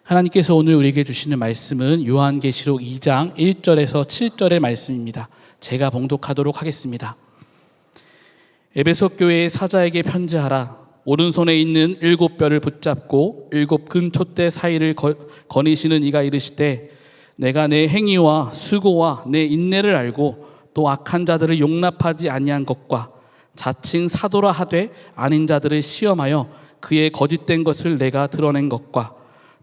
하나님께서 오늘 우리에게 주시는 말씀은 요한계시록 2장 1절에서 7절의 말씀입니다. 제가 봉독하도록 하겠습니다. 에베소 교회의 사자에게 편지하라. 오른손에 있는 7뼈를 붙잡고 7 금촛대 사이를 거니시는 이가 이르시되, 내가 내 행위와 수고와 내 인내를 알고 또 악한 자들을 용납하지 아니한 것과 자칭 사도라 하되 아닌 자들을 시험하여 그의 거짓된 것을 내가 드러낸 것과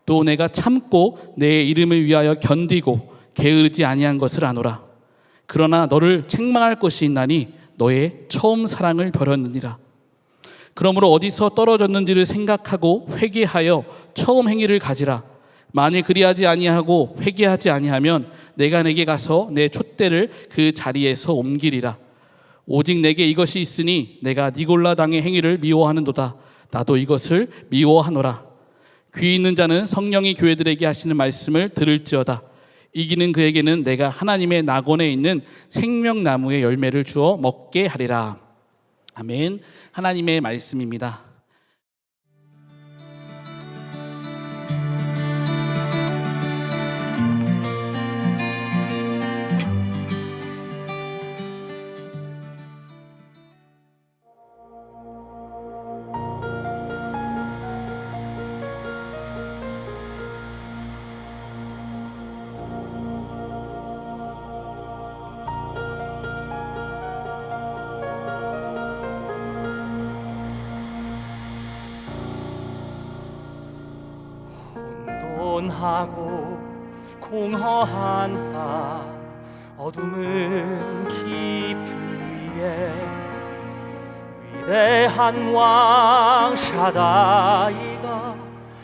또 내가 참고 내 이름을 위하여 견디고 게으르지 아니한 것을 아노라. 그러나 너를 책망할 것이 있나니 너의 처음 사랑을 버렸느니라. 그러므로 어디서 떨어졌는지를 생각하고 회개하여 처음 행위를 가지라. 만일 그리하지 아니하고 회개하지 아니하면 내가 내게 가서 내 촛대를 그 자리에서 옮기리라. 오직 내게 이것이 있으니 내가 니골라 당의 행위를 미워하는도다. 나도 이것을 미워하노라. 귀 있는 자는 성령이 교회들에게 하시는 말씀을 들을지어다. 이기는 그에게는 내가 하나님의 낙원에 있는 생명나무의 열매를 주어 먹게 하리라. 아멘. 하나님의 말씀입니다. 하고 공허한 땅 어둠은 깊이에 위대한 왕 샤다이가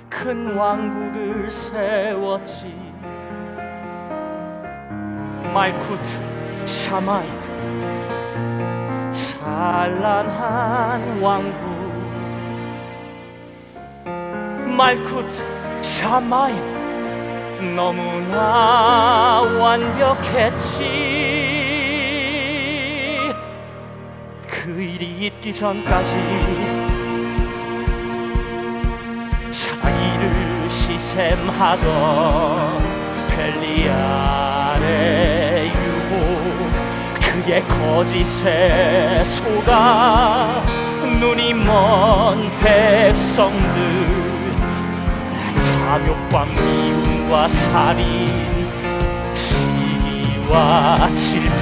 큰 왕국을 세웠지. 말쿠트 샤마이 찬란한 왕국, 말쿠트 샤마이 너무나 완벽했지. 그 일이 있기 전까지 샤다이를 시샘하던 벨리알의 유혹, 그의 거짓에 속아 눈이 먼 백성들, 탐욕과 미움과 살인, 시기와 질투,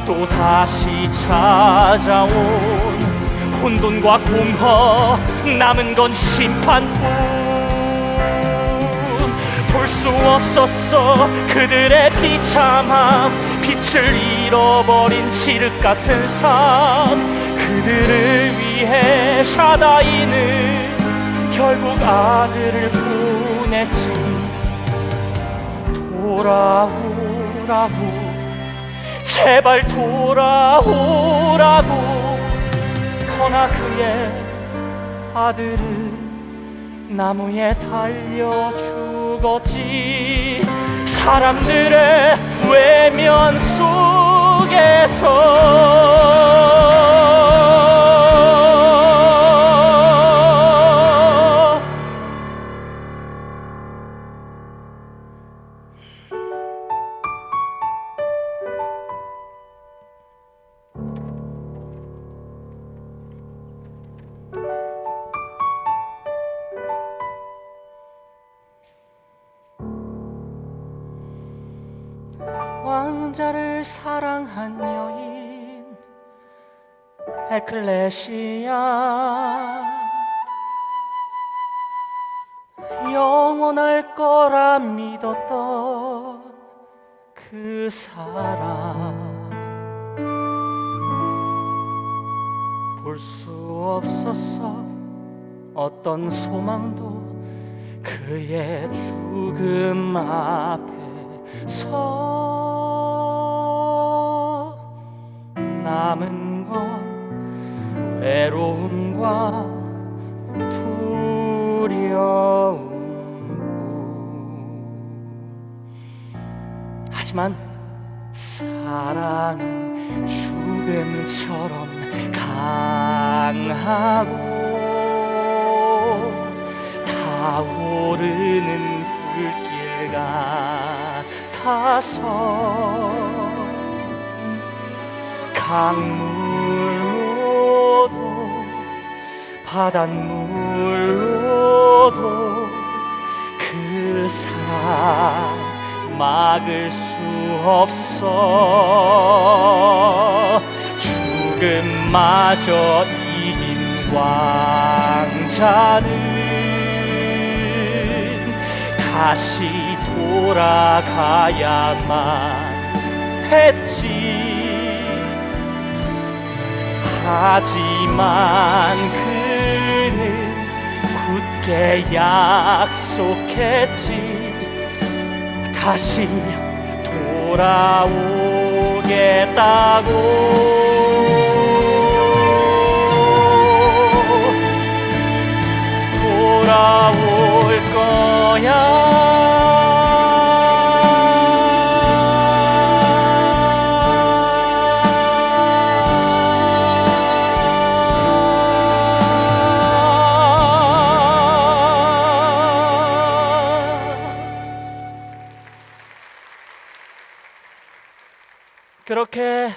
또 다시 찾아온 혼돈과 공허, 남은 건 심판뿐. 볼 수 없었어 그들의 비참함, 빛을 잃어버린 칠흑 같은 삶. 그들을 위해 샤다이는 결국 아들을 보냈지. 돌아오라고, 제발 돌아오라고. 허나 그의 아들은 나무에 달려 죽었지. 사람들의 외면 속에서 왕자를 사랑한 여인 에클레시아, 영원할 거라 믿었던 그 사람, 볼 수 없었어 어떤 소망도 그의 죽음 앞에서. 남은 건 외로움과 두려움. 하지만 사랑은 죽음처럼 강하고 타오르는 불길 같아서 강물로도 바닷물로도 그 산 막을 수 없어. 죽음마저 이긴 왕자는 다시 돌아가야만 했지. 하지만 그는 굳게 약속했지. 다시 돌아오겠다고. 돌아올 거야. 그렇게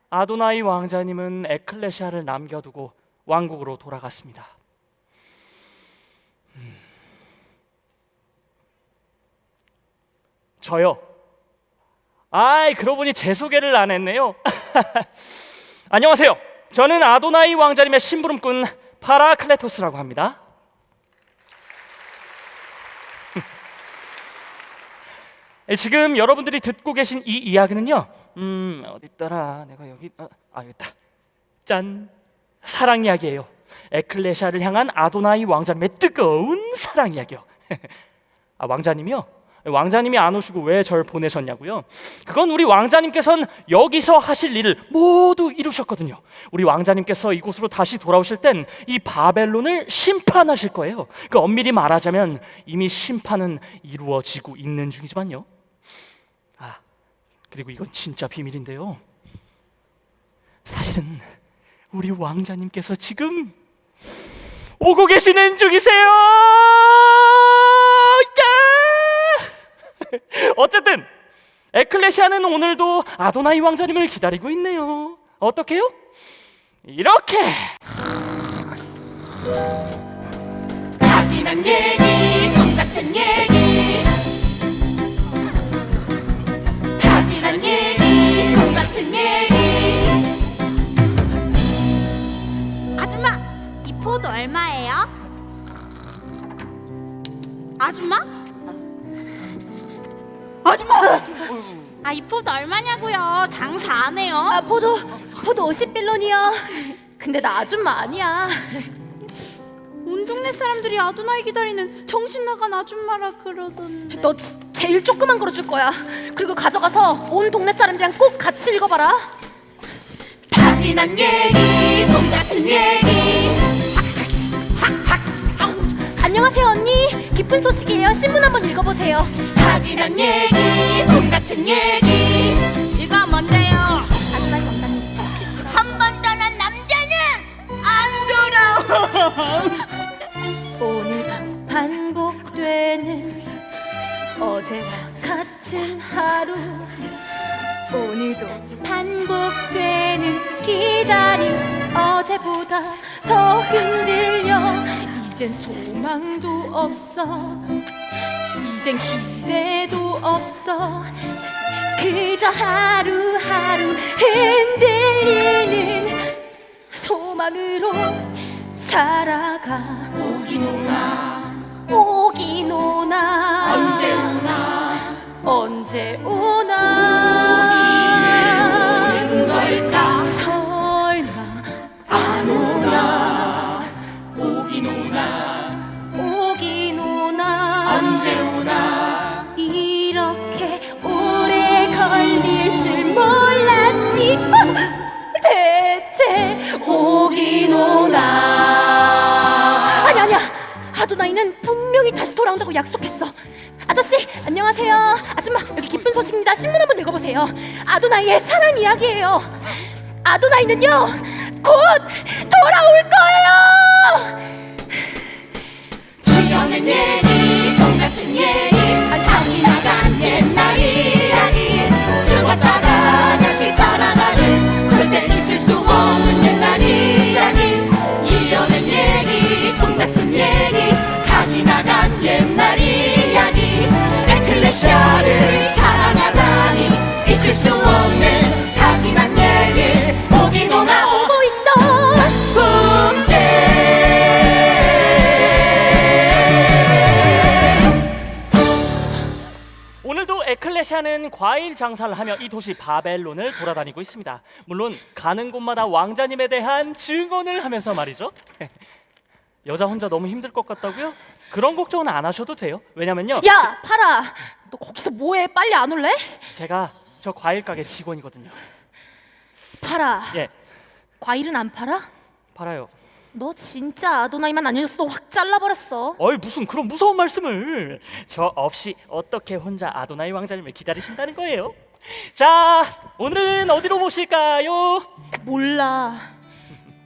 아도나이 왕자님은 에클레시아를 남겨두고 왕국으로 돌아갔습니다. 저요? 그러고 보니 제 소개를 안 했네요. 안녕하세요. 저는 아도나이 왕자님의 심부름꾼 파라클레토스라고 합니다. 지금 여러분들이 듣고 계신 이 이야기는요, 어디 있더라? 내가 여기 여기 있다. 짠! 사랑 이야기예요. 에클레시아를 향한 아도나이 왕자님의 뜨거운 사랑 이야기요. 왕자님이요? 왕자님이 안 오시고 왜 절 보내셨냐고요? 그건 우리 왕자님께서는 여기서 하실 일을 모두 이루셨거든요. 우리 왕자님께서 이곳으로 다시 돌아오실 땐 이 바벨론을 심판하실 거예요. 그 엄밀히 말하자면 이미 심판은 이루어지고 있는 중이지만요. 그리고 이건 진짜 비밀인데요, 사실은 우리 왕자님께서 지금 오고 계시는 중이세요. 어쨌든 에클레시아는 오늘도 아도나이 왕자님을 기다리고 있네요. 어떻게요? 이렇게 다 지난 얘기, 똑같은 얘기. 다 지난 얘기, 똑같은 얘기. 아줌마, 이 포도 얼마예요? 아줌마? 아줌마! 이 포도 얼마냐고요? 장사 안 해요? 포도 50빌론이요. 근데 나 아줌마 아니야. 온 동네 사람들이 아도나이 기다리는 정신 나간 아줌마라 그러던데. 너 제일 조그만 거로 줄 거야. 그리고 가져가서 온 동네 사람들이랑 꼭 같이 읽어봐라. 다 지난 얘기, 똑같은 얘기. 안녕하세요 언니. 기쁜 소식이에요. 신문 한번 읽어보세요. 다 지난 얘기, 똑같은 얘기. 이거 뭔데요? 아도나이 왕자님. 한 번 떠난 남자는 안 돌아오. 오늘도 반복되는 어제와 같은 하루. 오늘도 반복되는 기다림. 어제보다 더 흔들려. 이젠 소망도 없어. 이젠 기대도 없어. 그저 하루하루 흔들리는 소망으로 살아가. 오긴 오나 오긴 오나 언제 오나 언제 오나 오기는 오는 걸까? 설마 안 오나 오긴 오나 오긴 오나 언제 오나. 이렇게 오래 걸릴 줄 몰랐지. 대체 오긴 오나. 아니야. 아도나이는 분명히 다시 돌아온다고 약속했어. 아저씨 안녕하세요. 아줌마 여기 기쁜 소식입니다. 신문 한번 읽어보세요. 아도나이의 사랑 이야기예요. 아도나이는요 곧 돌아올 거예요. 지어낸 얘기 돈 같은 얘기 정이 나간 옛날 이야기 죽었다가 다시 살아나는 절대 잊을 수 없는 옛날 이야기 지어낸 얘기 돈 같은 얘기 다 지나간 옛날 이야기 에클레시아를 사랑하다니 있을 수 없는 다 지난 얘기 오긴 오나 오고 있어 꿈깨 오늘도 에클레시아는 과일 장사를 하며 이 도시 바벨론을 돌아다니고 있습니다. 물론 가는 곳마다 왕자님에 대한 증언을 하면서 말이죠. 여자 혼자 너무 힘들 것 같다고요? 그런 걱정은 안 하셔도 돼요. 왜냐면요. 야 파라 너 거기서 뭐해 빨리 안 올래? 제가 저 과일 가게 직원이거든요. 파라 예, 과일은 안 팔아? 팔아요. 너 진짜 아도나이만 아니었어 확 잘라버렸어 어이 무슨 그런 무서운 말씀을. 저 없이 어떻게 혼자 아도나이 왕자님을 기다리신다는 거예요? 자, 오늘은 어디로 모실까요? 몰라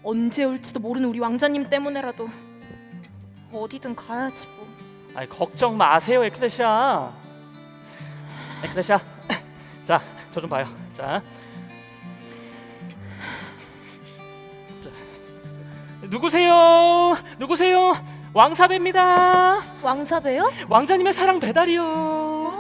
언제 올지도 모르는 우리 왕자님 때문에라도 어디든 가야지 뭐 아이 걱정 마세요, 에클레시아. 에클레시아, 자, 저 좀 봐요. 자, 누구세요? 누구세요? 왕사배입니다. 왕사배요? 왕자님의 사랑 배달이요.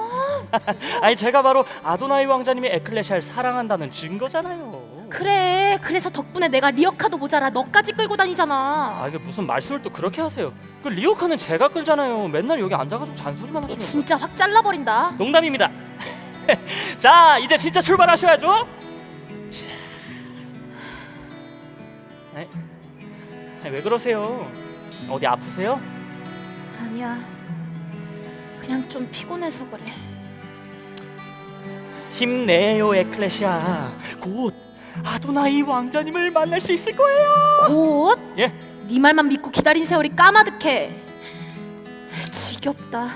아니 제가 바로 아도나이 왕자님이 에클레시아를 사랑한다는 증거잖아요. 그래 그래서 덕분에 내가 리어카도 모자라 너까지 끌고 다니잖아 아 이게 무슨 말씀을 또 그렇게 하세요? 그 리오카는 제가 끌잖아요. 맨날 여기 앉아가지고 잔소리만 너 하시면. 진짜 확 잘라버린다 농담입니다. 자 이제 진짜 출발하셔야죠. 네? 아니, 왜 그러세요? 어디 아프세요? 아니야 그냥 좀 피곤해서 그래 힘내요 에클레시아. 곧 아도나이 왕자님을 만날 수 있을 거예요. 곧? 예. 네 말만 믿고 기다린 세월이 까마득해 지겹다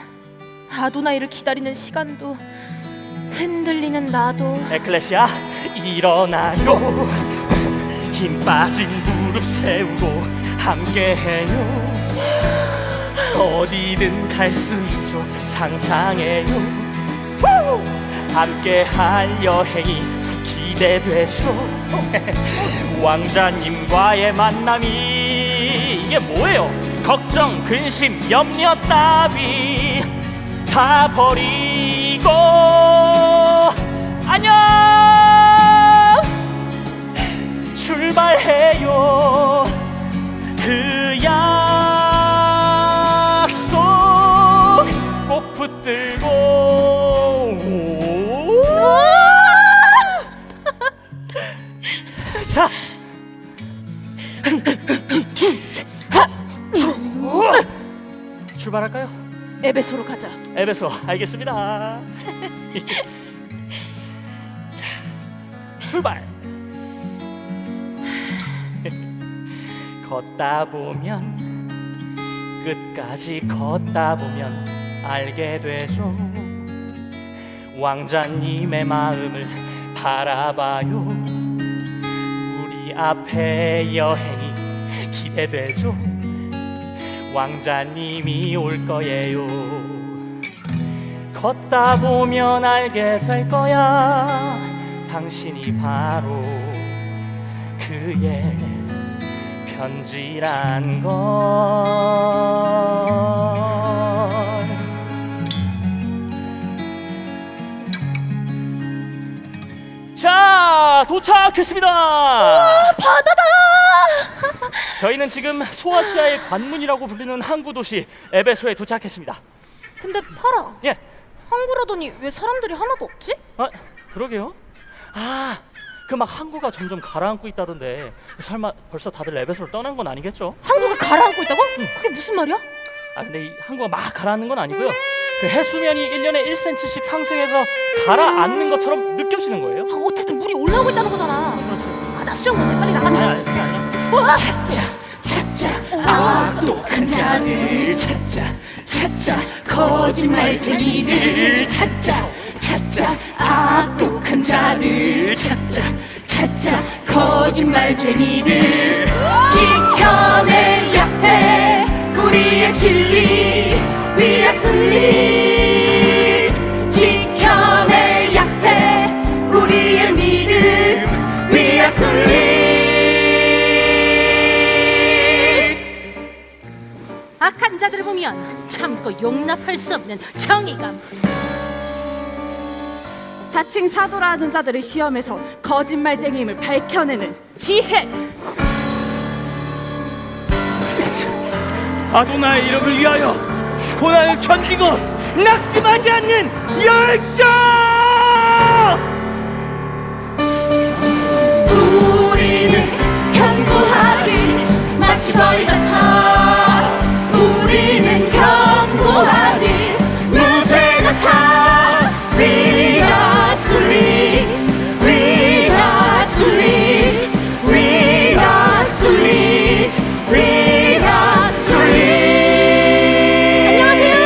아도나이를 기다리는 시간도 흔들리는 나도 에클레시아 일어나요. 힘 빠진 무릎 세우고 함께해요. 어디든 갈 수 있죠. 상상해요. 함께할 여행이 기대되죠. 왕자님과의 만남이 이게 뭐예요? 걱정, 근심, 염려 따위 다 버리고 안녕 출발해요. 그 약속 꼭 붙들고 자 출발할까요? 에베소로 가자 에베소 알겠습니다. 자 출발. 걷다 보면 끝까지 걷다 보면 알게 되죠. 왕자님의 마음을 바라봐요. 우리 앞에 여행이 기대되죠. 왕자님이 올 거예요. 걷다 보면 알게 될 거야. 당신이 바로 그의 편지란 걸. 자, 도착했습니다. 바다다 저희는 지금 소아시아의 관문이라고 불리는 항구 도시 에베소에 도착했습니다. 근데 파라 예, 항구라더니 왜 사람들이 하나도 없지? 아, 그러게요. 아, 그 막 항구가 점점 가라앉고 있다던데 설마 벌써 다들 에베소를 떠난 건 아니겠죠? 항구가 가라앉고 있다고? 그게 무슨 말이야? 아, 근데 이 항구가 막 가라앉는 건 아니고요. 그 해수면이 1년에 1cm씩 상승해서 가라앉는 것처럼 느껴지는 거예요. 아, 어쨌든 물이 올라오고 있다는 거잖아 그렇죠. 아, 나 수영 못해 빨리 나가자 아니, 그게 아니야. 찾자 악독한 자들 찾자 거짓말쟁이들 찾자 악독한 자들 찾자 거짓말쟁이들 지켜내야 해 우리의 진리 위에 순리 지켜내야 해. 우리의 믿음 위에 순리. 악한 자들을 보면 참고 용납할 수 없는 정의감. 자칭 사도라 하는 자들을 시험해서 거짓말쟁이임을 밝혀내는 지혜. 아도나의 이름을 위하여 고난을 견디고 낙심하지 않는 열정. 우리는 견고하지 마치 벌 같아. 우리는 견고하지 무쇠 같아. We are solid, we are solid, we are solid, we are solid. 안녕하세요.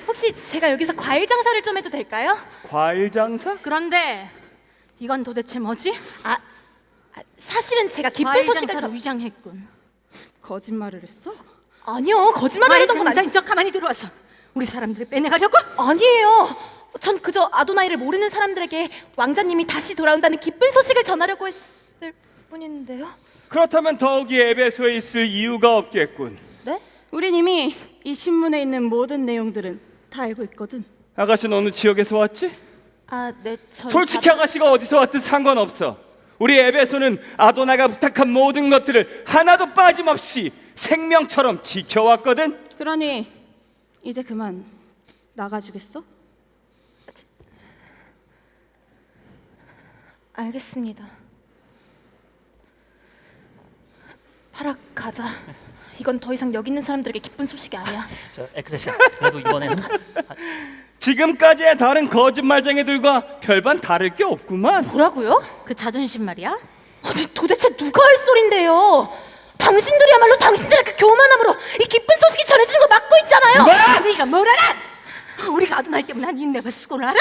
혹시 제가 여기서 과일 장사를 좀 해도 될까요? 과일 장사? 그런데 이건 도대체 뭐지? 사실은 제가 기쁜 과일 소식을 장사로 위장했군. 거짓말을 했어? 아니요, 거짓말을 과일 하던 건 장사 아니. 저 가만히 들어와서 우리 사람들을 빼내가려고? 아니에요. 전 그저 아도나이를 모르는 사람들에게 왕자님이 다시 돌아온다는 기쁜 소식을 전하려고 했을 뿐인데요. 그렇다면 더욱이 에베소에 있을 이유가 없겠군. 네? 우린 이미 이 신문에 있는 모든 내용들은 다 알고 있거든. 아가씨는 어느 지역에서 왔지? 네, 전 솔직히 아가씨가 어디서 왔든 상관없어. 우리 에베소는 아도나가 부탁한 모든 것들을 하나도 빠짐없이 생명처럼 지켜왔거든. 그러니 이제 그만 나가주겠어? 알겠습니다. 파라 가자. 이건 더 이상 여기 있는 사람들에게 기쁜 소식이 아니야. 저 에클레시아, 그래도 이번에는 지금까지의 다른 거짓말쟁이들과 별반 다를 게 없구만. 뭐라고요? 그 자존심 말이야? 아니 도대체 누가 할 소린데요? 당신들이야말로 당신들의 그 교만함으로 이 기쁜 소식이 전해지는 걸 막고 있잖아요. 네가 뭘 알아? 우리가 아도나이 때문에 한 인내와 수고를 알아?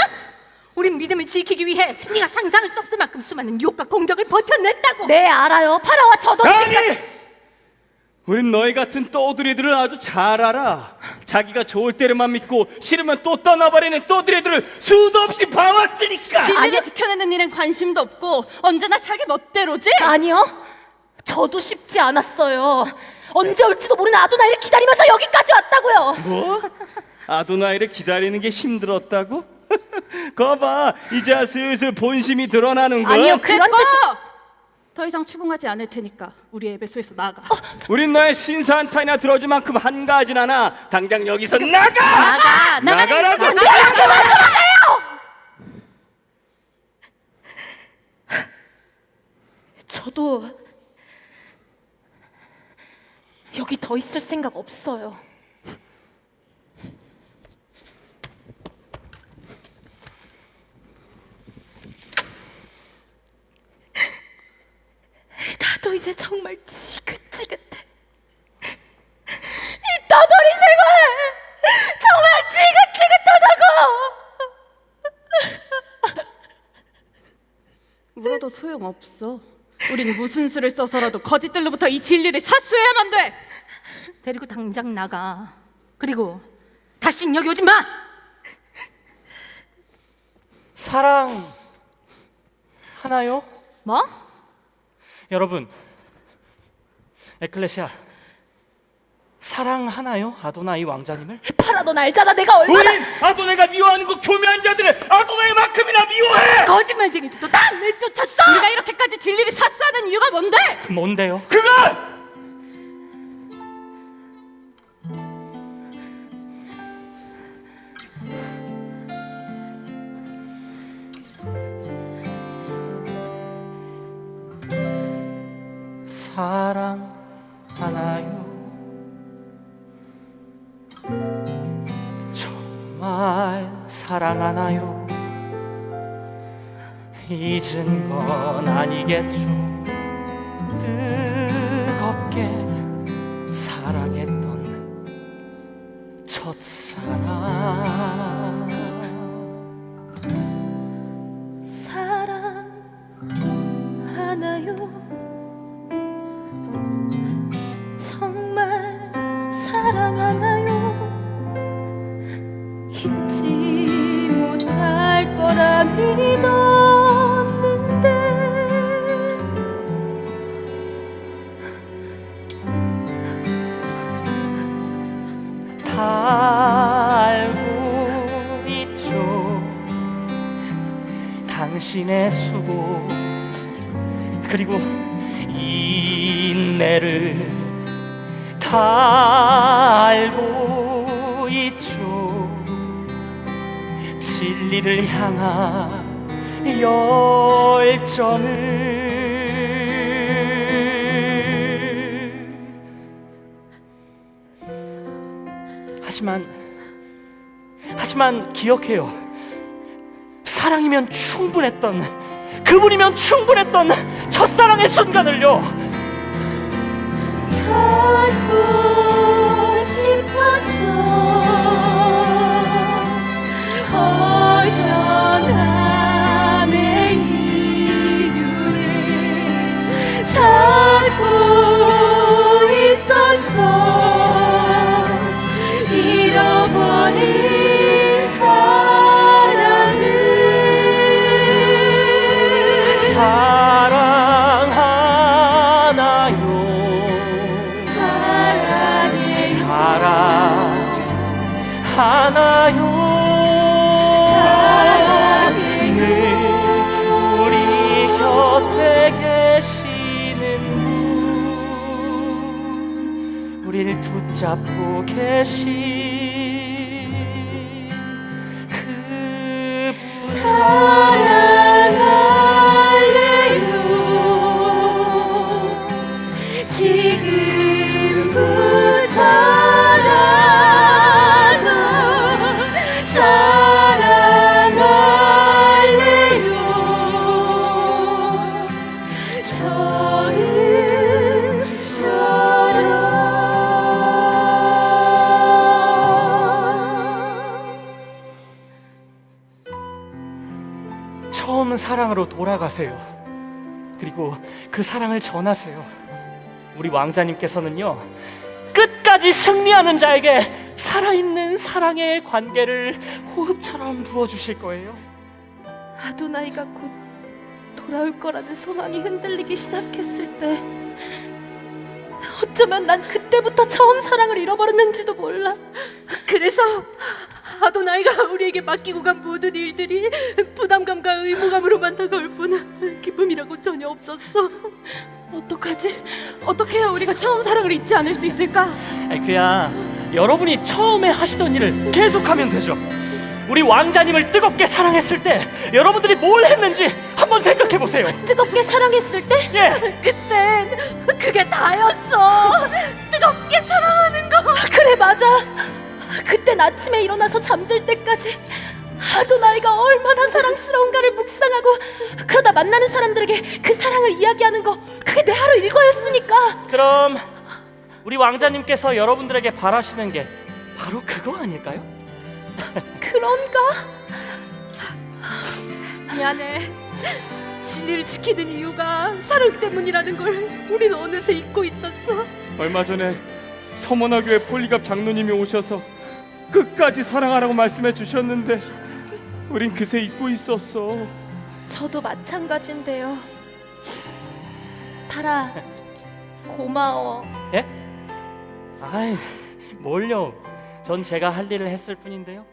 우린 믿음을 지키기 위해 네가 상상할 수 없을 만큼 수많은 유혹과 공격을 버텨냈다고. 네 알아요. 파라와 저도 아니! 우린 너희 같은 떠들이들을 아주 잘 알아. 자기가 좋을 때를만 믿고 싫으면 또 떠나버리는 떠들이들을 수도 없이 봐왔으니까. 진리를 지켜내는 일엔 관심도 없고 언제나 자기 멋대로지? 아니요. 저도 쉽지 않았어요. 언제 올지도 모르는 아도나이를 기다리면서 여기까지 왔다고요. 뭐? 아도나이를 기다리는 게 힘들었다고? 거봐, 이제야 슬슬 본심이 드러나는 거야. 아니요, 그런 뜻이. 더 이상 추궁하지 않을 테니까 우리 에베소에서 나가. 우린 너의 신사한 타이나 들어줄 만큼 한가하진 않아. 당장 여기서 나가! 나가라고! 저도 여기 더 있을 생각 없어요. 나도 이제 정말 지긋지긋해. 이 떠돌이 생활 정말 지긋지긋하다고. 울어도 소용없어. 우린 무슨 수를 써서라도 거짓들로부터 이 진리를 사수해야만 돼. 데리고 당장 나가. 그리고 다신 여기 오지 마. 사랑 하나요? 뭐? 여러분, 에클레시아 사랑하나요? 아도나이 왕자님을? 파라 넌 알잖아 내가 얼마나 우린 아도나이가 미워하는 그 교묘한 자들을 아도나이만큼이나 미워해! 거짓말쟁이들도 다 내쫓았어. 우리가 이렇게까지 진리를 사수하는 이유가 뭔데? 뭔데요? 그건! 사랑하나요? 정말 사랑하나요? 잊은 건 아니겠죠. 뜨겁게 사랑했던 첫사랑. 사랑하나요? 거라 믿었는데 다 알고 있죠. 당신의 수고 그리고 인내를 다 알고 있죠. 진리를 향한 열정을 하지만 기억해요. 사랑이면 충분했던 그분이면 충분했던 첫사랑의 순간을요. 찾고 싶었어 허전함의 이유를 찾고 있었어 잃어버린 사랑을 사랑하나요 사랑하나요 늘 우리 곁에 계시는 분 우리를 붙잡고 계신 그분 사랑할래요 지금부터라도 사랑할래요 처음처럼 처음 사랑으로 돌아가세요. 그리고 그 사랑을 전하세요. 우리 왕자님께서는요 끝까지 승리하는 자에게 살아있는 사랑의 관계를 호흡처럼 부어주실 거예요. 아도나이가 곧 돌아올 거라는 소망이 흔들리기 시작했을 때 어쩌면 난 그때부터 처음 사랑을 잃어버렸는지도 몰라. 그래서 아도나이가 우리에게 맡기고 간 모든 일들이 부담감과 의무감으로만 다가올 뿐 기쁨이라고 전혀 없었어. 어떡하지? 어떻게 해야 우리가 처음 사랑을 잊지 않을 수 있을까? 아니, 그냥 여러분이 처음에 하시던 일을 계속하면 되죠. 우리 왕자님을 뜨겁게 사랑했을 때 여러분들이 뭘 했는지 한번 생각해 보세요. 뜨겁게 사랑했을 때? 예. 그땐 그게 다였어. 뜨겁게 사랑하는 거. 그래 맞아. 그땐 아침에 일어나서 잠들 때까지 아도나이가 얼마나 사랑스러운가를 묵상하고 그러다 만나는 사람들에게 그 사랑을 이야기하는 거 그게 내 하루 일과였으니까. 그럼 우리 왕자님께서 여러분들에게 바라시는 게 바로 그거 아닐까요? 그런가? 미안해. 진리를 지키는 이유가 사랑 때문이라는 걸 우린 어느새 잊고 있었어. 얼마 전에 서머나교회 폴리갑 장로님이 오셔서 끝까지 사랑하라고 말씀해 주셨는데 우린 그새 잊고 있었어. 저도 마찬가지인데요. 파라, 고마워. 예? 아이, 뭘요? 전 제가 할 일을 했을 뿐인데요.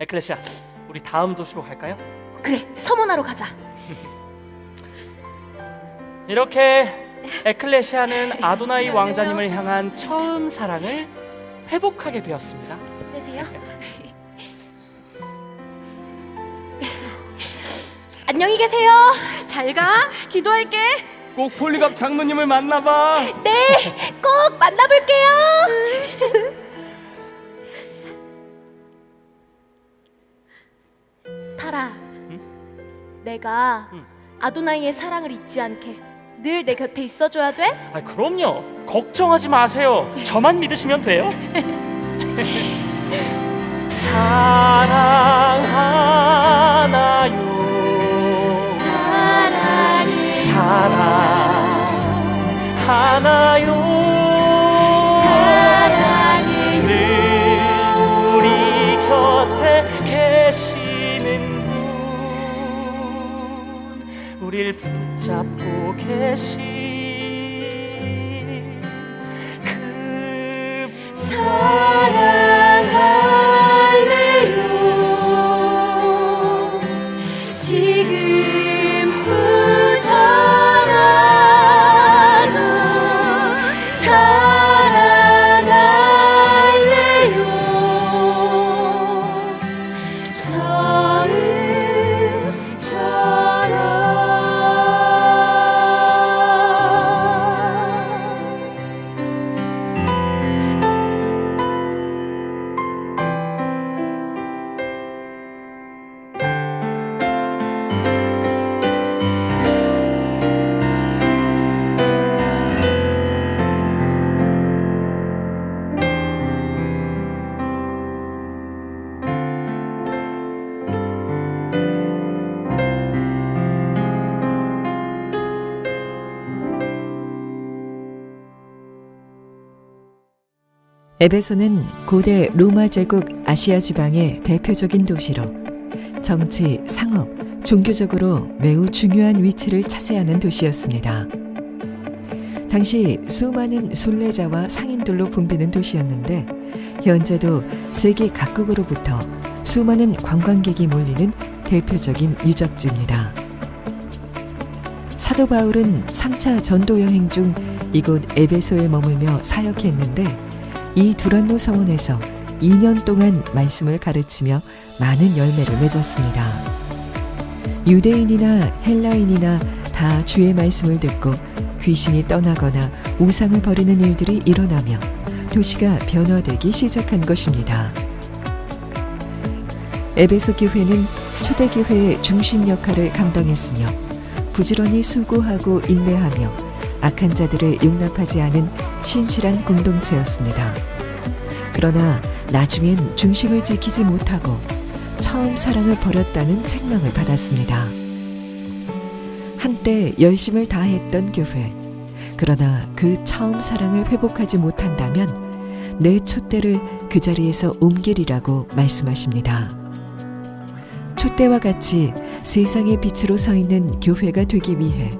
에클레시아, 우리 다음 도시로 갈까요? 그래, 서문하러 가자. 이렇게 에클레시아는 아도나이 왕자님을 향한 처음 사랑을 회복하게 되었습니다. 힘내세요. 안녕히 계세요. 잘 가. 기도할게. 꼭 폴리갑 장로님을 만나봐. 네, 꼭 만나볼게요. 파라, 내가 아도나이의 사랑을 잊지 않게 늘 내 곁에 있어줘야 돼? 아, 그럼요. 걱정하지 마세요. 저만 믿으시면 돼요. 사랑하나요? 사랑하나요? 늘 우리 곁에 계시는 분 우릴 붙잡고 계신 그 사랑할래요 지금부터라도 사랑할래요 에베소는 고대 로마 제국 아시아 지방의 대표적인 도시로 정치, 상업, 종교적으로 매우 중요한 위치를 차지하는 도시였습니다. 당시 수많은 순례자와 상인들로 붐비는 도시였는데 현재도 세계 각국으로부터 수많은 관광객이 몰리는 대표적인 유적지입니다. 사도 바울은 3차 전도 여행 중 이곳 에베소에 머물며 사역했는데 이 두란노 서원에서 2년 동안 말씀을 가르치며 많은 열매를 맺었습니다. 유대인이나 헬라인이나 다 주의 말씀을 듣고 귀신이 떠나거나 우상을 버리는 일들이 일어나며 도시가 변화되기 시작한 것입니다. 에베소 교회는 초대교회의 중심 역할을 감당했으며 부지런히 수고하고 인내하며 악한 자들을 용납하지 않은 신실한 공동체였습니다. 그러나 나중엔 중심을 지키지 못하고 처음 사랑을 버렸다는 책망을 받았습니다. 한때 열심을 다했던 교회, 그러나 그 처음 사랑을 회복하지 못한다면 내 촛대를 그 자리에서 옮기리라고 말씀하십니다. 촛대와 같이 세상의 빛으로 서 있는 교회가 되기 위해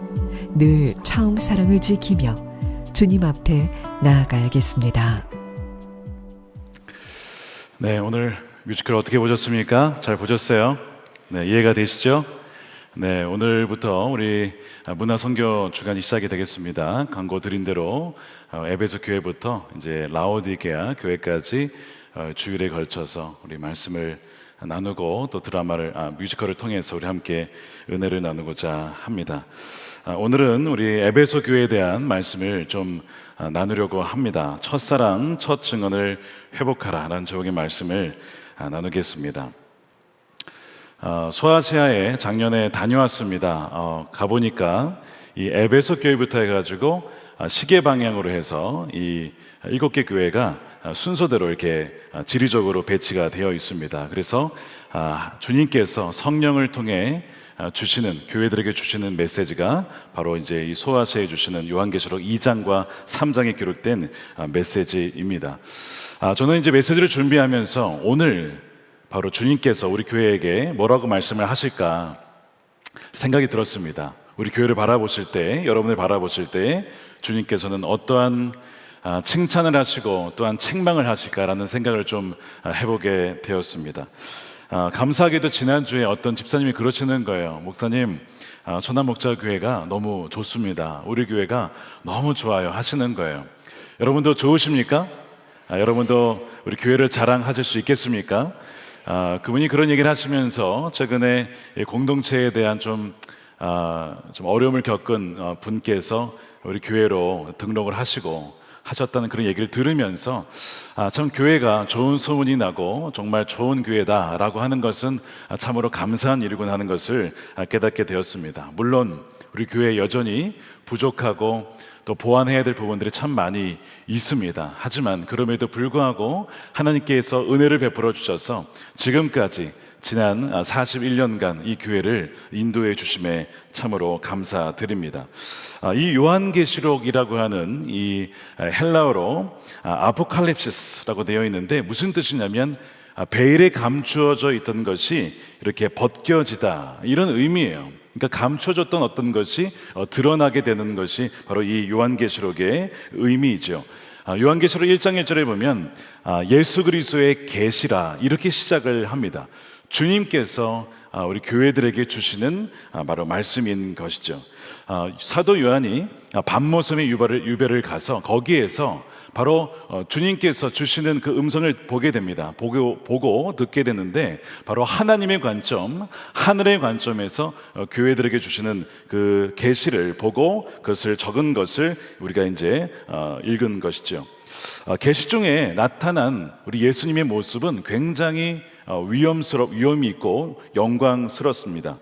늘 처음 사랑을 지키며 주님 앞에 나아가야겠습니다. 네, 오늘 뮤지컬 어떻게 보셨습니까? 잘 보셨어요? 네, 이해가 되시죠? 네, 오늘부터 우리 문화 선교 주간이 시작이 되겠습니다. 광고 드린 대로 에베소 교회부터 이제 라오디게아 교회까지 주일에 걸쳐서 우리 말씀을 나누고 또 뮤지컬을 통해서 우리 함께 은혜를 나누고자 합니다. 오늘은 우리 에베소 교회에 대한 말씀을 좀 나누려고 합니다. 첫사랑, 첫 증언을 회복하라 라는 제목의 말씀을 나누겠습니다. 소아시아에 작년에 다녀왔습니다. 가보니까 이 에베소 교회부터 해가지고 시계 방향으로 해서 이 7개 교회가 순서대로 이렇게 지리적으로 배치가 되어 있습니다. 그래서 주님께서 성령을 통해 교회들에게 주시는 메시지가 바로 이제 이 소아시아에 주시는 요한계시록 2장과 3장에 기록된 메시지입니다. 저는 이제 메시지를 준비하면서 오늘 바로 주님께서 우리 교회에게 뭐라고 말씀을 하실까 생각이 들었습니다. 우리 교회를 바라보실 때, 여러분을 바라보실 때 주님께서는 어떠한 칭찬을 하시고 또한 책망을 하실까라는 생각을 좀 해보게 되었습니다. 감사하게도 지난주에 어떤 집사님이 그러시는 거예요. 목사님, 천안목자교회가 너무 좋습니다. 우리 교회가 너무 좋아요 하시는 거예요. 여러분도 좋으십니까? 여러분도 우리 교회를 자랑하실 수 있겠습니까? 그분이 그런 얘기를 하시면서 최근에 공동체에 대한 좀 어려움을 겪은 분께서 우리 교회로 등록을 하셨다는 그런 얘기를 들으면서 참 교회가 좋은 소문이 나고 정말 좋은 교회다라고 하는 것은 참으로 감사한 일이구나 하는 것을 깨닫게 되었습니다. 물론 우리 교회 여전히 부족하고 또 보완해야 될 부분들이 참 많이 있습니다. 하지만 그럼에도 불구하고 하나님께서 은혜를 베풀어 주셔서 지금까지 지난 41년간 이 교회를 인도해 주심에 참으로 감사드립니다. 이 요한계시록이라고 하는 이 헬라어로 아포칼립시스라고 되어 있는데 무슨 뜻이냐면 베일에 감추어져 있던 것이 이렇게 벗겨지다 이런 의미예요. 그러니까 감춰졌던 어떤 것이 드러나게 되는 것이 바로 이 요한계시록의 의미이죠. 요한계시록 1장 1절에 보면 예수 그리스도의 계시라 이렇게 시작을 합니다. 주님께서 우리 교회들에게 주시는 바로 말씀인 것이죠. 사도 요한이 밤모섬의 유배를 가서 거기에서 바로 주님께서 주시는 그 음성을 보게 됩니다. 보고 듣게 되는데 바로 하나님의 관점, 하늘의 관점에서 교회들에게 주시는 그 계시를 보고 그것을 적은 것을 우리가 이제 읽은 것이죠. 계시 중에 나타난 우리 예수님의 모습은 굉장히 위험이 있고 영광스럽습니다.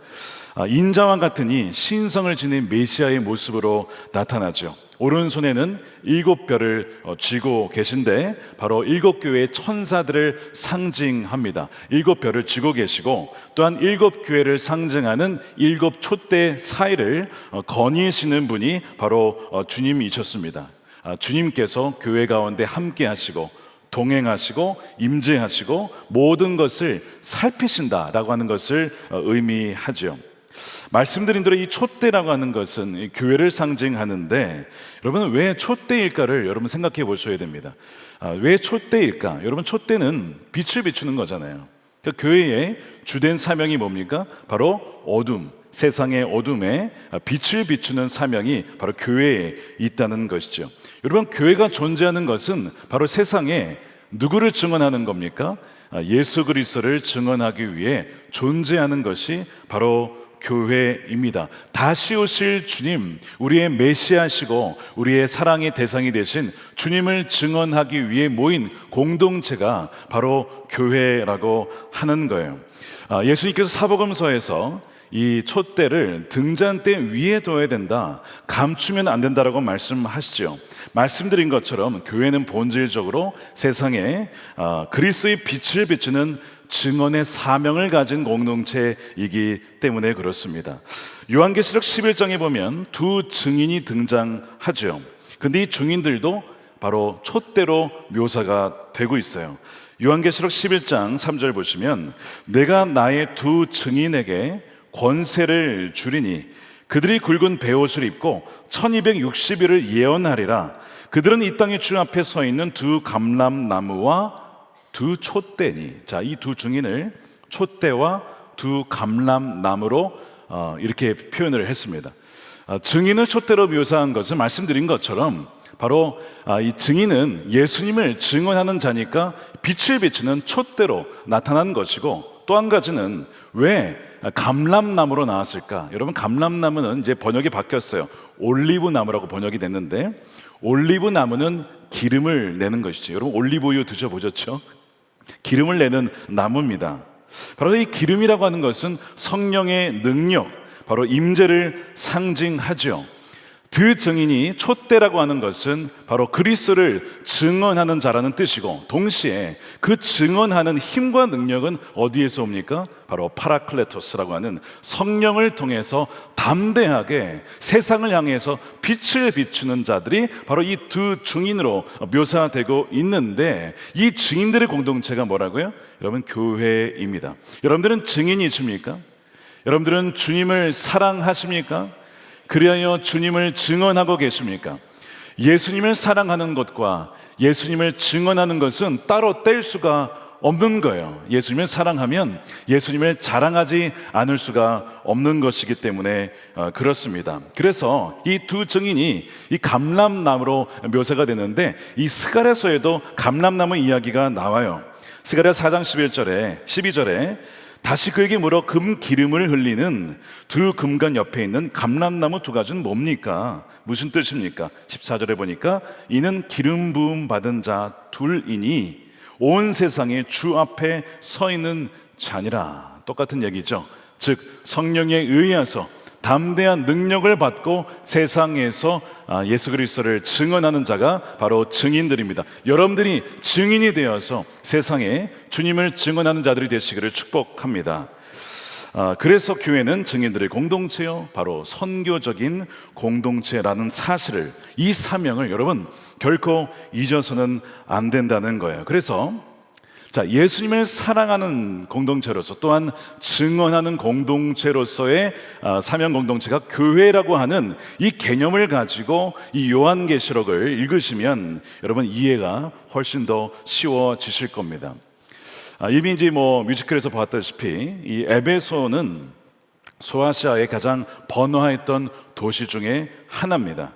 인자와 같으니 신성을 지닌 메시아의 모습으로 나타나죠. 오른손에는 7별을 쥐고 계신데 바로 7교회의 천사들을 상징합니다. 7별을 쥐고 계시고 또한 7교회를 상징하는 7촛대 사이를 거니시는 분이 바로 주님이셨습니다. 주님께서 교회 가운데 함께 하시고 동행하시고 임재하시고 모든 것을 살피신다라고 하는 것을 의미하죠. 말씀드린 대로 이 촛대라고 하는 것은 교회를 상징하는데 여러분 왜 촛대일까를 여러분 생각해 보셔야 됩니다. 왜 촛대일까? 여러분 촛대는 빛을 비추는 거잖아요. 그러니까 교회의 주된 사명이 뭡니까? 바로 어둠, 세상의 어둠에 빛을 비추는 사명이 바로 교회에 있다는 것이죠. 여러분 교회가 존재하는 것은 바로 세상에 누구를 증언하는 겁니까? 예수 그리스도를 증언하기 위해 존재하는 것이 바로 교회입니다. 다시 오실 주님, 우리의 메시아시고 우리의 사랑의 대상이 되신 주님을 증언하기 위해 모인 공동체가 바로 교회라고 하는 거예요. 예수님께서 사복음서에서 이 촛대를 등잔대 위에 둬야 된다, 감추면 안 된다라고 말씀하시죠. 말씀드린 것처럼 교회는 본질적으로 세상에 그리스도의 빛을 비추는 증언의 사명을 가진 공동체이기 때문에 그렇습니다. 요한계시록 11장에 보면 두 증인이 등장하죠. 근데 이 증인들도 바로 촛대로 묘사가 되고 있어요. 요한계시록 11장 3절 보시면 내가 나의 두 증인에게 권세를 주리니 그들이 굵은 베옷을 입고 1260일을 예언하리라. 그들은 이 땅의 주 앞에 서 있는 두 감람나무와 두 촛대니. 자, 이 두 증인을 촛대와 두 감람나무로 이렇게 표현을 했습니다. 증인을 촛대로 묘사한 것은 말씀드린 것처럼 바로 이 증인은 예수님을 증언하는 자니까 빛을 비추는 촛대로 나타난 것이고, 또 한 가지는 왜 감람나무로 나왔을까? 여러분 감람나무는 이제 번역이 바뀌었어요. 올리브나무라고 번역이 됐는데, 올리브나무는 기름을 내는 것이죠. 여러분 올리브유 드셔보셨죠? 기름을 내는 나무입니다. 바로 이 기름이라고 하는 것은 성령의 능력, 바로 임재를 상징하죠. 그 증인이 촛대라고 하는 것은 바로 그리스도를 증언하는 자라는 뜻이고, 동시에 그 증언하는 힘과 능력은 어디에서 옵니까? 바로 파라클레토스라고 하는 성령을 통해서 담대하게 세상을 향해서 빛을 비추는 자들이 바로 이 두 증인으로 묘사되고 있는데, 이 증인들의 공동체가 뭐라고요? 여러분 교회입니다. 여러분들은 증인이십니까? 여러분들은 주님을 사랑하십니까? 그리하여 주님을 증언하고 계십니까? 예수님을 사랑하는 것과 예수님을 증언하는 것은 따로 뗄 수가 없는 거예요. 예수님을 사랑하면 예수님을 자랑하지 않을 수가 없는 것이기 때문에 그렇습니다. 그래서 이 두 증인이 이 감람나무로 묘사가 되는데, 이 스가랴서에도 감람나무 이야기가 나와요. 스가랴 4장 12절에 다시 그에게 물어 금 기름을 흘리는 두 금관 옆에 있는 감람나무 두 가지는 뭡니까? 무슨 뜻입니까? 14절에 보니까 이는 기름 부음 받은 자 둘이니 온 세상에 주 앞에 서 있는 자니라. 똑같은 얘기죠. 즉 성령에 의해서 담대한 능력을 받고 세상에서 예수 그리스도를 증언하는 자가 바로 증인들입니다. 여러분들이 증인이 되어서 세상에 주님을 증언하는 자들이 되시기를 축복합니다. 그래서 교회는 증인들의 공동체요, 바로 선교적인 공동체라는 사실을, 이 사명을 여러분 결코 잊어서는 안 된다는 거예요. 그래서 자, 예수님을 사랑하는 공동체로서 또한 증언하는 공동체로서의 사명 공동체가 교회라고 하는 이 개념을 가지고 이 요한계시록을 읽으시면 여러분 이해가 훨씬 더 쉬워지실 겁니다. 이미 이제 뮤지컬에서 봤다시피 이 에베소는 소아시아의 가장 번화했던 도시 중에 하나입니다.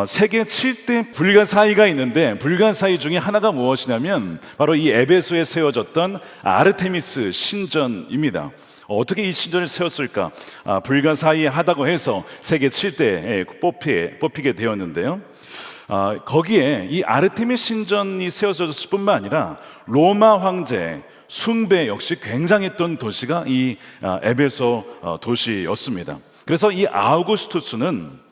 세계 7대 불가사의가 있는데 불가사의 중에 하나가 무엇이냐면 바로 이 에베소에 세워졌던 아르테미스 신전입니다. 어떻게 이 신전을 세웠을까? 불가사의하다고 해서 세계 7대에 뽑히게 되었는데요. 거기에 이 아르테미스 신전이 세워졌을 뿐만 아니라 로마 황제 숭배 역시 굉장했던 도시가 이 에베소 도시였습니다. 그래서 이 아우구스투스는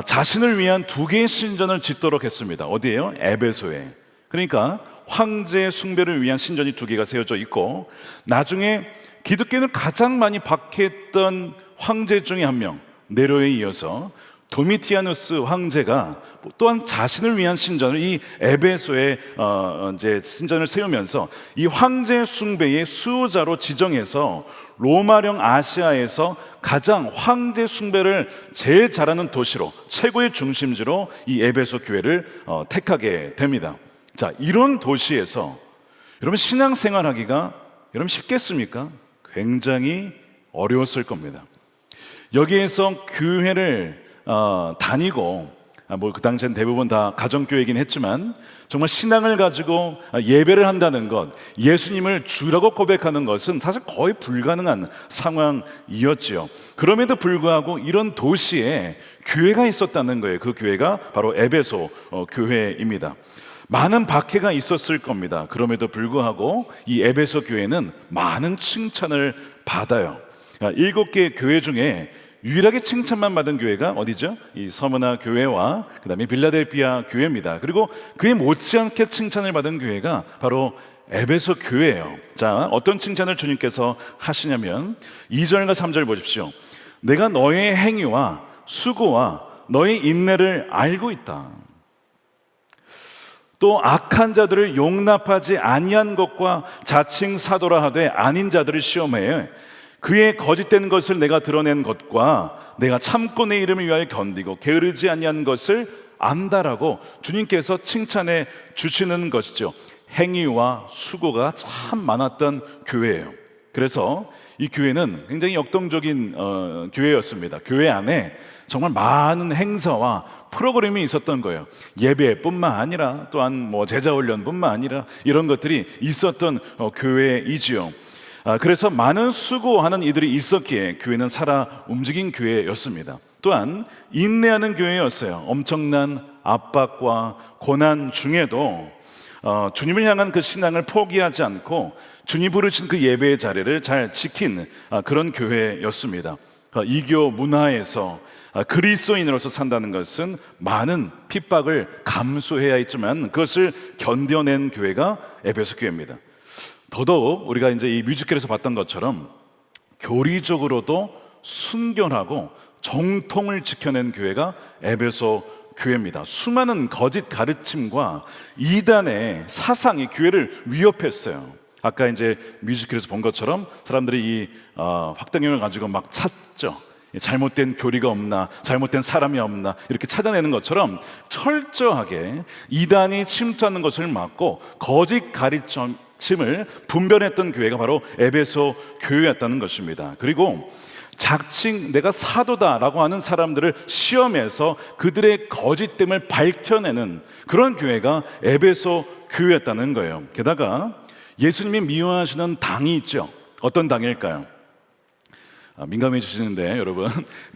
자신을 위한 2개의 신전을 짓도록 했습니다. 어디예요? 에베소에. 그러니까 황제 숭배를 위한 신전이 2개가 세워져 있고, 나중에 기독교를 가장 많이 박해했던 황제 중에 한 명, 네로에 이어서 도미티아누스 황제가 또한 자신을 위한 신전을 이 에베소에 이제 신전을 세우면서 이 황제 숭배의 수호자로 지정해서 로마령 아시아에서 가장 황제 숭배를 제일 잘하는 도시로, 최고의 중심지로 이 에베소 교회를 택하게 됩니다. 자, 이런 도시에서 여러분 신앙생활하기가 여러분 쉽겠습니까? 굉장히 어려웠을 겁니다. 여기에서 교회를 다니고 그 당시엔 대부분 다 가정교회이긴 했지만 정말 신앙을 가지고 예배를 한다는 것, 예수님을 주라고 고백하는 것은 사실 거의 불가능한 상황이었지요. 그럼에도 불구하고 이런 도시에 교회가 있었다는 거예요. 그 교회가 바로 에베소 교회입니다. 많은 박해가 있었을 겁니다. 그럼에도 불구하고 이 에베소 교회는 많은 칭찬을 받아요. 7개 교회 중에 유일하게 칭찬만 받은 교회가 어디죠? 이 서머나 교회와 그 다음에 빌라델피아 교회입니다. 그리고 그에 못지않게 칭찬을 받은 교회가 바로 에베소 교회예요. 자, 어떤 칭찬을 주님께서 하시냐면 2절과 3절 보십시오. 내가 너의 행위와 수고와 너의 인내를 알고 있다. 또 악한 자들을 용납하지 아니한 것과 자칭 사도라 하되 아닌 자들을 시험해 그의 거짓된 것을 내가 드러낸 것과 내가 참고 내 이름을 위하여 견디고 게으르지 아니한 것을 안다라고 주님께서 칭찬해 주시는 것이죠. 행위와 수고가 참 많았던 교회예요. 그래서 이 교회는 굉장히 역동적인 교회였습니다. 교회 안에 정말 많은 행사와 프로그램이 있었던 거예요. 예배뿐만 아니라 또한 제자 훈련뿐만 아니라 이런 것들이 있었던 교회이지요. 그래서 많은 수고하는 이들이 있었기에 교회는 살아 움직인 교회였습니다. 또한 인내하는 교회였어요. 엄청난 압박과 고난 중에도 주님을 향한 그 신앙을 포기하지 않고 주님 부르신 그 예배의 자리를 잘 지킨 그런 교회였습니다. 이교 문화에서 그리스도인으로서 산다는 것은 많은 핍박을 감수해야 했지만 그것을 견뎌낸 교회가 에베소 교회입니다. 더더욱 우리가 이제 이 뮤지컬에서 봤던 것처럼 교리적으로도 순결하고 정통을 지켜낸 교회가 에베소 교회입니다. 수많은 거짓 가르침과 이단의 사상이 교회를 위협했어요. 아까 이제 뮤지컬에서 본 것처럼 사람들이 이 확당형을 가지고 막 찾죠. 잘못된 교리가 없나, 잘못된 사람이 없나 이렇게 찾아내는 것처럼 철저하게 이단이 침투하는 것을 막고 거짓 가르침을 분별했던 교회가 바로 에베소 교회였다는 것입니다. 그리고 자칭 내가 사도다라고 하는 사람들을 시험해서 그들의 거짓됨을 밝혀내는 그런 교회가 에베소 교회였다는 거예요. 게다가 예수님이 미워하시는 당이 있죠. 어떤 당일까요? 민감해지시는데 여러분,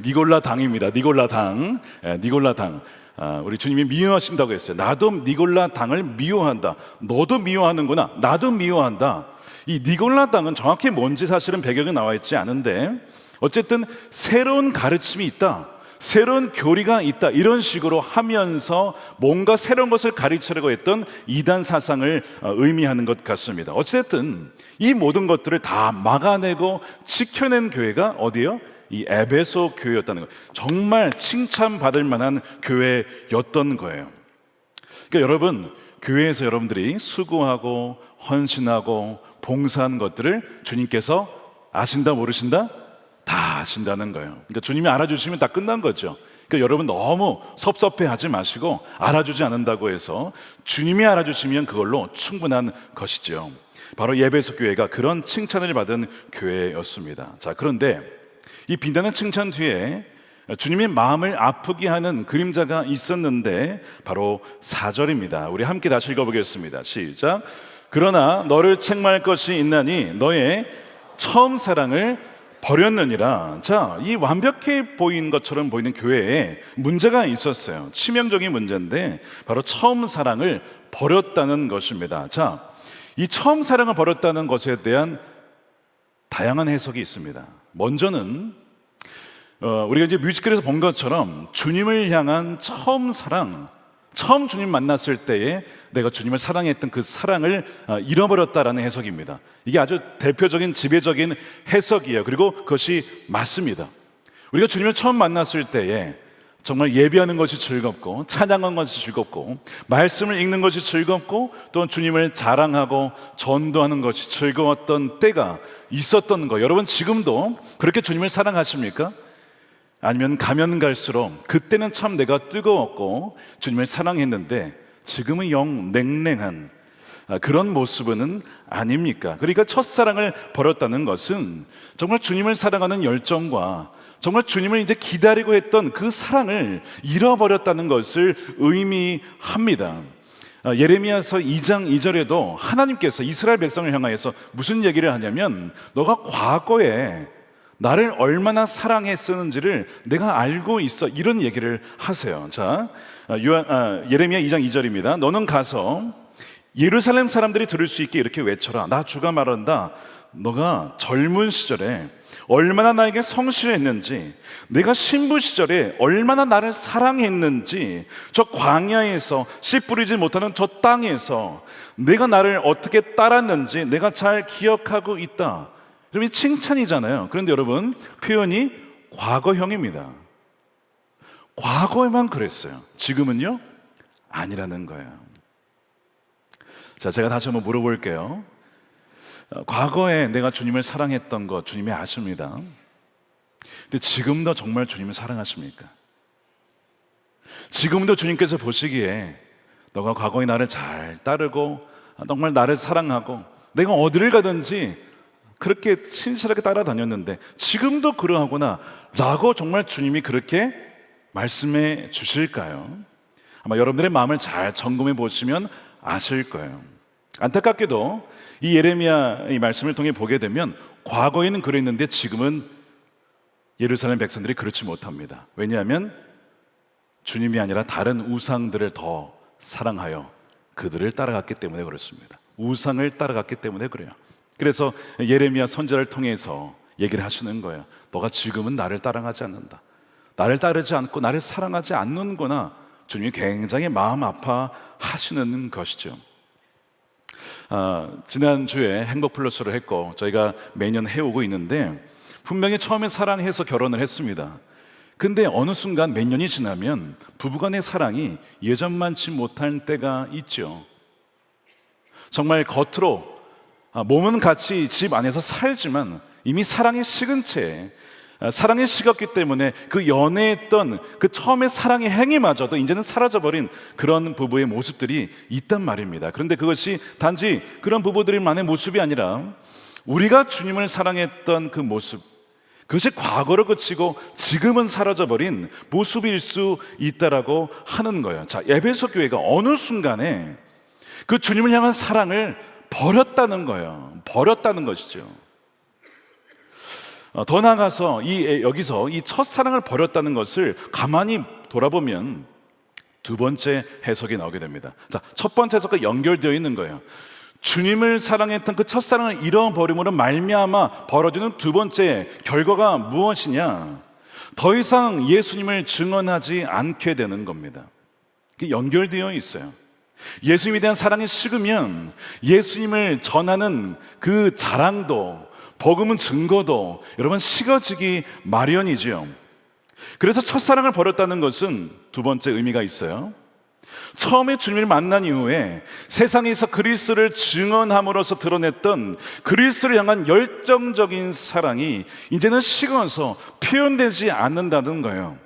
니골라 당입니다. 니골라 당. 니골라 당. 우리 주님이 미워하신다고 했어요. 나도 니골라 당을 미워한다. 너도 미워하는구나. 나도 미워한다. 이 니골라 당은 정확히 뭔지 사실은 배경이 나와 있지 않은데 어쨌든 새로운 가르침이 있다, 새로운 교리가 있다, 이런 식으로 하면서 뭔가 새로운 것을 가르치려고 했던 이단 사상을 의미하는 것 같습니다. 어쨌든 이 모든 것들을 다 막아내고 지켜낸 교회가 어디요? 이 에베소 교회였다는 거예요. 정말 칭찬받을 만한 교회였던 거예요. 그러니까 여러분, 교회에서 여러분들이 수고하고 헌신하고 봉사한 것들을 주님께서 아신다 모르신다? 다 아신다는 거예요. 그러니까 주님이 알아주시면 다 끝난 거죠. 그러니까 여러분 너무 섭섭해하지 마시고 알아주지 않는다고 해서 주님이 알아주시면 그걸로 충분한 것이죠. 바로 에베소 교회가 그런 칭찬을 받은 교회였습니다. 자, 그런데 이 빛나는 칭찬 뒤에 주님의 마음을 아프게 하는 그림자가 있었는데 바로 4절입니다. 우리 함께 다시 읽어보겠습니다. 시작. 그러나 너를 책망할 것이 있나니 너의 처음 사랑을 버렸느니라. 자, 이 완벽해 보인 것처럼 보이는 교회에 문제가 있었어요. 치명적인 문제인데 바로 처음 사랑을 버렸다는 것입니다. 자, 이 처음 사랑을 버렸다는 것에 대한 다양한 해석이 있습니다. 먼저는 우리가 이제 뮤지컬에서 본 것처럼 주님을 향한 처음 사랑, 처음 주님 만났을 때에 내가 주님을 사랑했던 그 사랑을 잃어버렸다라는 해석입니다. 이게 아주 대표적인 지배적인 해석이에요. 그리고 그것이 맞습니다. 우리가 주님을 처음 만났을 때에 정말 예배하는 것이 즐겁고 찬양하는 것이 즐겁고 말씀을 읽는 것이 즐겁고 또 주님을 자랑하고 전도하는 것이 즐거웠던 때가 있었던 거. 여러분 지금도 그렇게 주님을 사랑하십니까? 아니면 가면 갈수록 그때는 참 내가 뜨거웠고 주님을 사랑했는데 지금은 영 냉랭한 그런 모습은 아닙니까? 그러니까 첫사랑을 버렸다는 것은 정말 주님을 사랑하는 열정과 정말 주님을 이제 기다리고 했던 그 사랑을 잃어버렸다는 것을 의미합니다. 예레미야서 2장 2절에도 하나님께서 이스라엘 백성을 향하여서 무슨 얘기를 하냐면 너가 과거에 나를 얼마나 사랑했었는지를 내가 알고 있어, 이런 얘기를 하세요. 자, 예레미야 2장 2절입니다. 너는 가서 예루살렘 사람들이 들을 수 있게 이렇게 외쳐라. 나 주가 말한다. 너가 젊은 시절에 얼마나 나에게 성실했는지, 내가 신부 시절에 얼마나 나를 사랑했는지, 저 광야에서 씨 뿌리지 못하는 저 땅에서 내가 나를 어떻게 따랐는지 내가 잘 기억하고 있다. 여러분, 이 칭찬이잖아요. 그런데 여러분, 표현이 과거형입니다. 과거에만 그랬어요. 지금은요? 아니라는 거예요. 자, 제가 다시 한번 물어볼게요. 과거에 내가 주님을 사랑했던 것 주님이 아십니다. 근데 지금도 정말 주님을 사랑하십니까? 지금도 주님께서 보시기에 너가 과거에 나를 잘 따르고 정말 나를 사랑하고 내가 어디를 가든지 그렇게 신실하게 따라다녔는데 지금도 그러하구나 라고 정말 주님이 그렇게 말씀해 주실까요? 아마 여러분들의 마음을 잘 점검해 보시면 아실 거예요. 안타깝게도 이 예레미야 이 말씀을 통해 보게 되면 과거에는 그랬는데 지금은 예루살렘 백성들이 그렇지 못합니다. 왜냐하면 주님이 아니라 다른 우상들을 더 사랑하여 그들을 따라갔기 때문에 그렇습니다. 우상을 따라갔기 때문에 그래요. 그래서 예레미야 선지자를 통해서 얘기를 하시는 거예요. 너가 지금은 나를 따라가지 않는다. 나를 따르지 않고 나를 사랑하지 않는구나. 주님이 굉장히 마음 아파하시는 것이죠. 지난주에 행복 플러스를 했고 저희가 매년 해오고 있는데 분명히 처음에 사랑해서 결혼을 했습니다. 근데 어느 순간 몇 년이 지나면 부부간의 사랑이 예전만치 못할 때가 있죠. 정말 겉으로 몸은 같이 집 안에서 살지만 이미 사랑이 식은 채 사랑이 식었기 때문에 그 연애했던 그 처음에 사랑의 행위마저도 이제는 사라져버린 그런 부부의 모습들이 있단 말입니다. 그런데 그것이 단지 그런 부부들만의 모습이 아니라 우리가 주님을 사랑했던 그 모습, 그것이 과거로 그치고 지금은 사라져버린 모습일 수 있다라고 하는 거예요. 자, 에베소 교회가 어느 순간에 그 주님을 향한 사랑을 버렸다는 거예요. 버렸다는 것이죠. 더 나아가서 여기서 이 첫사랑을 버렸다는 것을 가만히 돌아보면 두 번째 해석이 나오게 됩니다. 자, 첫 번째 해석과 연결되어 있는 거예요. 주님을 사랑했던 그 첫사랑을 잃어버림으로 말미암아 벌어지는 두 번째 결과가 무엇이냐? 더 이상 예수님을 증언하지 않게 되는 겁니다. 이게 연결되어 있어요. 예수님에 대한 사랑이 식으면 예수님을 전하는 그 자랑도 복음은 증거도 여러분 식어지기 마련이지요. 그래서 첫사랑을 버렸다는 것은 두 번째 의미가 있어요. 처음에 주님을 만난 이후에 세상에서 그리스도를 증언함으로써 드러냈던 그리스도를 향한 열정적인 사랑이 이제는 식어서 표현되지 않는다는 거예요.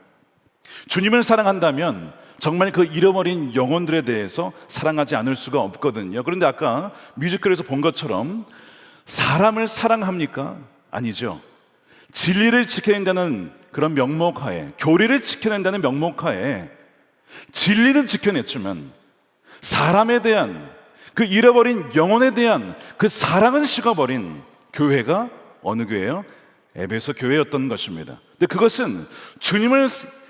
주님을 사랑한다면 정말 그 잃어버린 영혼들에 대해서 사랑하지 않을 수가 없거든요. 그런데 아까 뮤지컬에서 본 것처럼 사람을 사랑합니까? 아니죠. 진리를 지켜낸다는 그런 명목하에, 교리를 지켜낸다는 명목하에 진리는 지켜냈지만 사람에 대한, 그 잃어버린 영혼에 대한 그 사랑은 식어버린 교회가 어느 교회예요? 에베소 교회였던 것입니다. 근데 그것은 주님을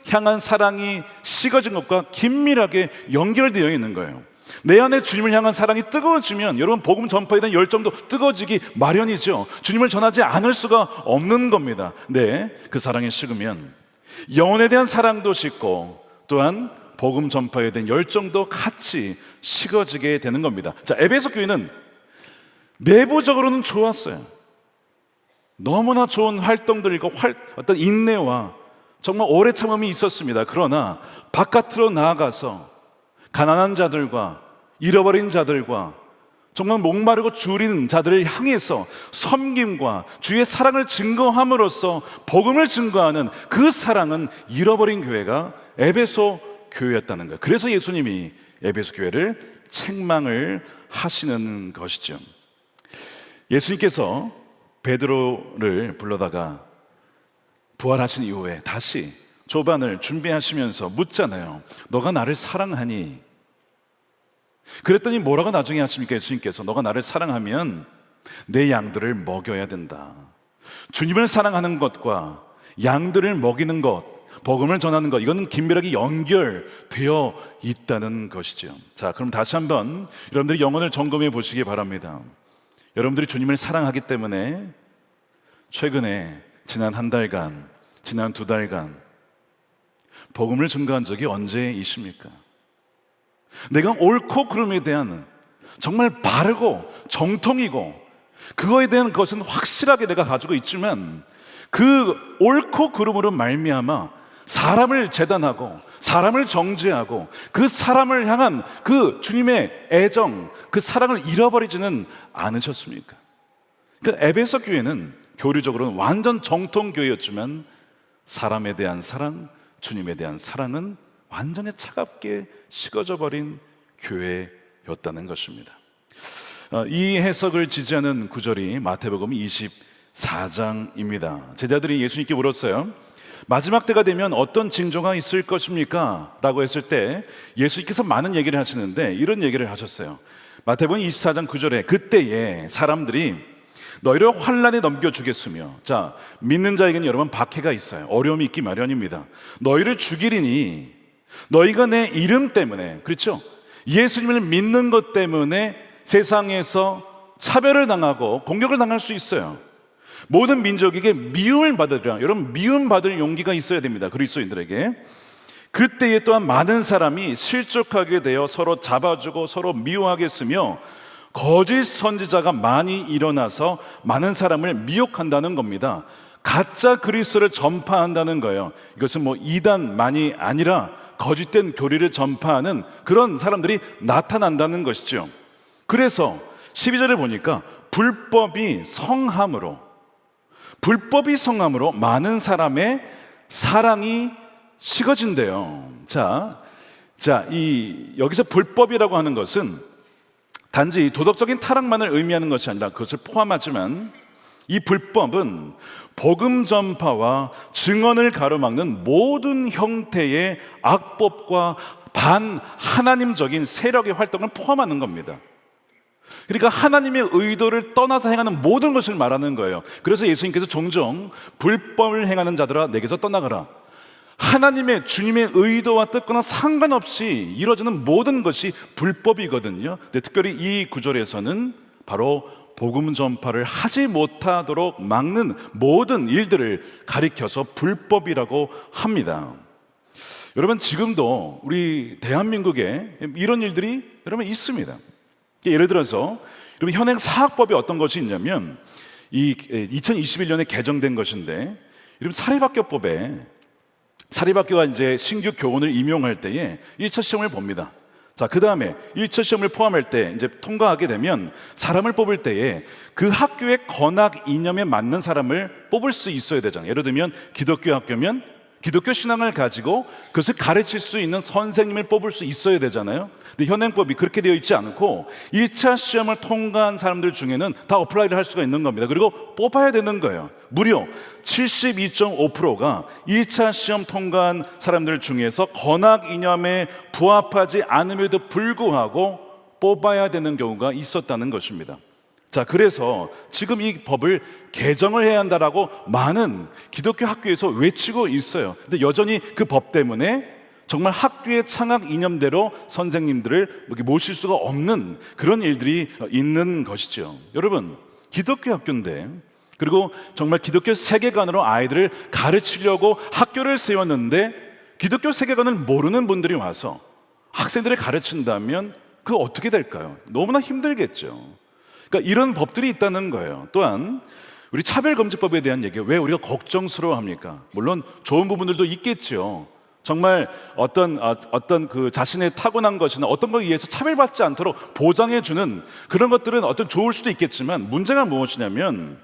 향한 사랑이 식어진 것과 긴밀하게 연결되어 있는 거예요. 내 안에 주님을 향한 사랑이 뜨거워지면 여러분 복음 전파에 대한 열정도 뜨거워지기 마련이죠. 주님을 전하지 않을 수가 없는 겁니다. 네, 그 사랑이 식으면 영혼에 대한 사랑도 식고 또한 복음 전파에 대한 열정도 같이 식어지게 되는 겁니다. 자, 에베소 교회는 내부적으로는 좋았어요. 너무나 좋은 활동들과 어떤 인내와 정말 오래 참음이 있었습니다. 그러나 바깥으로 나아가서 가난한 자들과 잃어버린 자들과 정말 목마르고 주린 자들을 향해서 섬김과 주의 사랑을 증거함으로써 복음을 증거하는 그 사랑은 잃어버린 교회가 에베소 교회였다는 거예요. 그래서 예수님이 에베소 교회를 책망을 하시는 것이죠. 예수님께서 베드로를 불러다가 부활하신 이후에 다시 조반을 준비하시면서 묻잖아요. 너가 나를 사랑하니? 그랬더니 뭐라고 나중에 하십니까? 예수님께서 너가 나를 사랑하면 내 양들을 먹여야 된다. 주님을 사랑하는 것과 양들을 먹이는 것, 복음을 전하는 것, 이거는 긴밀하게 연결되어 있다는 것이죠. 자, 그럼 다시 한번 여러분들이 영혼을 점검해 보시기 바랍니다. 여러분들이 주님을 사랑하기 때문에 최근에 지난 한 달간, 지난 두 달간 복음을 증거한 적이 언제이십니까? 내가 옳고 그름에 대한 정말 바르고 정통이고 그거에 대한 것은 확실하게 내가 가지고 있지만 그 옳고 그름으로 말미암아 사람을 재단하고 사람을 정죄하고 그 사람을 향한 그 주님의 애정, 그 사랑을 잃어버리지는 않으셨습니까? 그러니까 에베소 교회는 교리적으로는 완전 정통교회였지만 사람에 대한 사랑, 주님에 대한 사랑은 완전히 차갑게 식어져 버린 교회였다는 것입니다. 이 해석을 지지하는 구절이 마태복음 24장입니다. 제자들이 예수님께 물었어요. 마지막 때가 되면 어떤 징조가 있을 것입니까? 라고 했을 때 예수님께서 많은 얘기를 하시는데 이런 얘기를 하셨어요. 마태복음 24장 9절에 그때에 사람들이 너희를 환난에 넘겨주겠으며, 자, 믿는 자에게는 여러분 박해가 있어요. 어려움이 있기 마련입니다. 너희를 죽이리니 너희가 내 이름 때문에, 그렇죠? 예수님을 믿는 것 때문에 세상에서 차별을 당하고 공격을 당할 수 있어요. 모든 민족에게 미움을 받으리라. 여러분, 미움받을 용기가 있어야 됩니다. 그리스도인들에게. 그때에 또한 많은 사람이 실족하게 되어 서로 잡아주고 서로 미워하겠으며 거짓 선지자가 많이 일어나서 많은 사람을 미혹한다는 겁니다. 가짜 그리스도를 전파한다는 거예요. 이것은 뭐 이단만이 아니라 거짓된 교리를 전파하는 그런 사람들이 나타난다는 것이죠. 그래서 12절에 보니까 불법이 성함으로 많은 사람의 사랑이 식어진대요. 여기서 불법이라고 하는 것은 단지 도덕적인 타락만을 의미하는 것이 아니라 그것을 포함하지만 이 불법은 복음 전파와 증언을 가로막는 모든 형태의 악법과 반하나님적인 세력의 활동을 포함하는 겁니다. 그러니까 하나님의 의도를 떠나서 행하는 모든 것을 말하는 거예요. 그래서 예수님께서 종종 불법을 행하는 자들아 내게서 떠나가라. 하나님의 주님의 의도와 뜻과는 상관없이 이루어지는 모든 것이 불법이거든요. 근데 특별히 이 구절에서는 바로 복음 전파를 하지 못하도록 막는 모든 일들을 가리켜서 불법이라고 합니다. 여러분, 지금도 우리 대한민국에 이런 일들이 여러분 있습니다. 예를 들어서 여러분, 현행 사학법에 어떤 것이 있냐면 이 2021년에 개정된 것인데 여러분, 사립학교법에 사립학교가 이제 신규 교원을 임용할 때에 1차 시험을 봅니다. 자, 그 다음에 1차 시험을 포함할 때 이제 통과하게 되면 사람을 뽑을 때에 그 학교의 건학 이념에 맞는 사람을 뽑을 수 있어야 되잖아요. 예를 들면 기독교 학교면 기독교 신앙을 가지고 그것을 가르칠 수 있는 선생님을 뽑을 수 있어야 되잖아요. 근데 현행법이 그렇게 되어 있지 않고 1차 시험을 통과한 사람들 중에는 다 어플라이를 할 수가 있는 겁니다. 그리고 뽑아야 되는 거예요. 무려 72.5%가 1차 시험 통과한 사람들 중에서 건학 이념에 부합하지 않음에도 불구하고 뽑아야 되는 경우가 있었다는 것입니다. 자, 그래서 지금 이 법을 개정을 해야 한다라고 많은 기독교 학교에서 외치고 있어요. 근데 여전히 그 법 때문에 정말 학교의 창학 이념대로 선생님들을 이렇게 모실 수가 없는 그런 일들이 있는 것이죠. 여러분, 기독교 학교인데, 그리고 정말 기독교 세계관으로 아이들을 가르치려고 학교를 세웠는데 기독교 세계관을 모르는 분들이 와서 학생들을 가르친다면 그거 어떻게 될까요? 너무나 힘들겠죠. 그러니까 이런 법들이 있다는 거예요. 또한 우리 차별금지법에 대한 얘기, 왜 우리가 걱정스러워합니까? 물론 좋은 부분들도 있겠죠. 정말 어떤 그 자신의 타고난 것이나 어떤 거에 의해서 차별받지 않도록 보장해주는 그런 것들은 어떤 좋을 수도 있겠지만, 문제가 무엇이냐면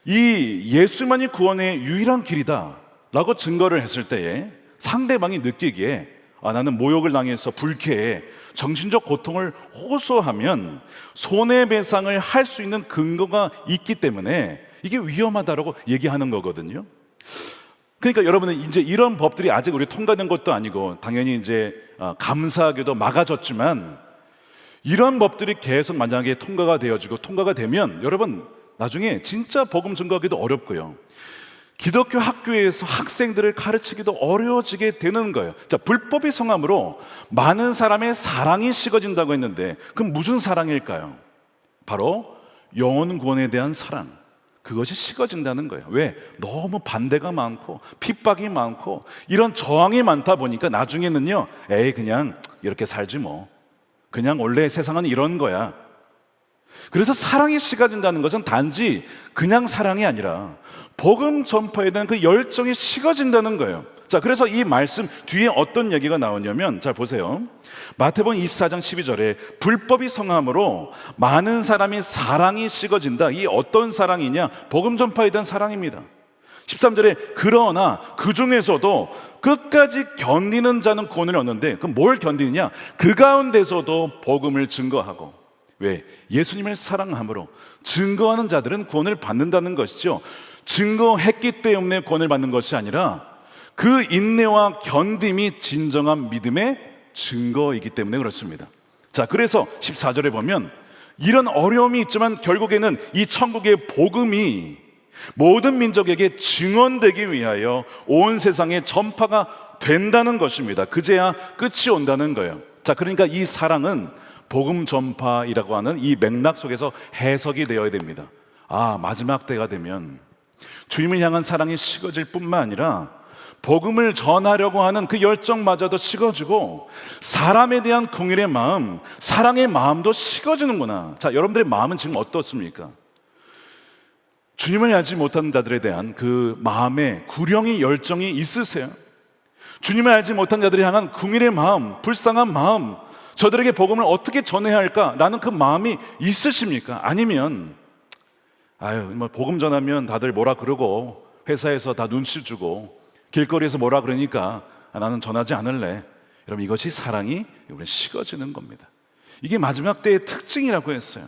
이 예수만이 구원의 유일한 길이다 라고 증거를 했을 때에 상대방이 느끼기에 나는 모욕을 당해서 불쾌해, 정신적 고통을 호소하면 손해배상을 할 수 있는 근거가 있기 때문에 이게 위험하다라고 얘기하는 거거든요. 그러니까 여러분은 이제 이런 법들이 아직 우리 통과된 것도 아니고 당연히 이제 감사하게도 막아졌지만, 이런 법들이 계속 만약에 통과가 되어지고 통과가 되면 여러분 나중에 진짜 복음 증거하기도 어렵고요, 기독교 학교에서 학생들을 가르치기도 어려워지게 되는 거예요. 자, 불법의 성함으로 많은 사람의 사랑이 식어진다고 했는데 그럼 무슨 사랑일까요? 바로 영혼 구원에 대한 사랑, 그것이 식어진다는 거예요. 왜? 너무 반대가 많고 핍박이 많고 이런 저항이 많다 보니까 나중에는요, 에이 그냥 이렇게 살지 뭐, 그냥 원래 세상은 이런 거야. 그래서 사랑이 식어진다는 것은 단지 그냥 사랑이 아니라 복음 전파에 대한 그 열정이 식어진다는 거예요. 자, 그래서 이 말씀 뒤에 어떤 얘기가 나오냐면, 잘 보세요. 마태복음 24장 12절에 불법이 성함으로 많은 사람이 사랑이 식어진다. 이 어떤 사랑이냐? 복음 전파에 대한 사랑입니다. 13절에 그러나 그 중에서도 끝까지 견디는 자는 구원을 얻는데, 그럼 뭘 견디느냐? 그 가운데서도 복음을 증거하고. 왜? 예수님을 사랑함으로 증거하는 자들은 구원을 받는다는 것이죠. 증거했기 때문에 구원을 받는 것이 아니라 그 인내와 견딤이 진정한 믿음의 증거이기 때문에 그렇습니다. 자, 그래서 14절에 보면 이런 어려움이 있지만 결국에는 이 천국의 복음이 모든 민족에게 증언되기 위하여 온 세상에 전파가 된다는 것입니다. 그제야 끝이 온다는 거예요. 자, 그러니까 이 사랑은 복음 전파이라고 하는 이 맥락 속에서 해석이 되어야 됩니다. 마지막 때가 되면 주님을 향한 사랑이 식어질 뿐만 아니라 복음을 전하려고 하는 그 열정마저도 식어지고 사람에 대한 긍휼의 마음, 사랑의 마음도 식어지는구나. 자, 여러분들의 마음은 지금 어떻습니까? 주님을 알지 못하는 자들에 대한 그 마음에 구령이, 열정이 있으세요? 주님을 알지 못한 자들을 향한 긍휼의 마음, 불쌍한 마음, 저들에게 복음을 어떻게 전해야 할까라는 그 마음이 있으십니까? 아니면 복음 전하면 다들 뭐라 그러고 회사에서 다 눈치 주고 길거리에서 뭐라 그러니까 나는 전하지 않을래. 여러분, 이것이 사랑이 우리 식어지는 겁니다. 이게 마지막 때의 특징이라고 했어요.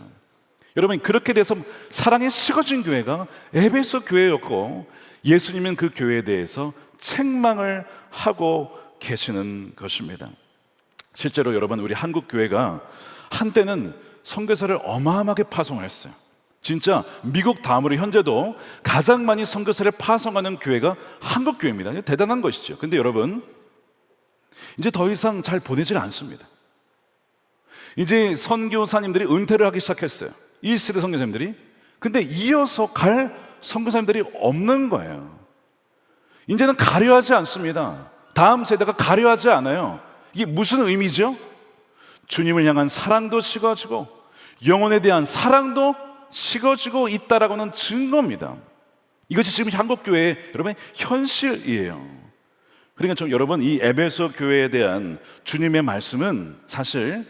여러분, 그렇게 돼서 사랑이 식어진 교회가 에베소 교회였고 예수님은 그 교회에 대해서 책망을 하고 계시는 것입니다. 실제로 여러분, 우리 한국 교회가 한때는 선교사를 어마어마하게 파송했어요. 진짜 미국 다음으로 현재도 가장 많이 선교사를 파송하는 교회가 한국 교회입니다. 대단한 것이죠. 근데 여러분, 이제 더 이상 잘 보내질 않습니다. 이제 선교사님들이 은퇴를 하기 시작했어요. 1세대 선교사님들이. 근데 이어서 갈 선교사님들이 없는 거예요. 이제는 가려하지 않습니다. 다음 세대가 가려하지 않아요. 이게 무슨 의미죠? 주님을 향한 사랑도 식어지고 영혼에 대한 사랑도 식어지고 있다라고는 증거입니다. 이것이 지금 한국교회의 여러분 현실이에요. 그러니까 좀 여러분, 이 에베소 교회에 대한 주님의 말씀은 사실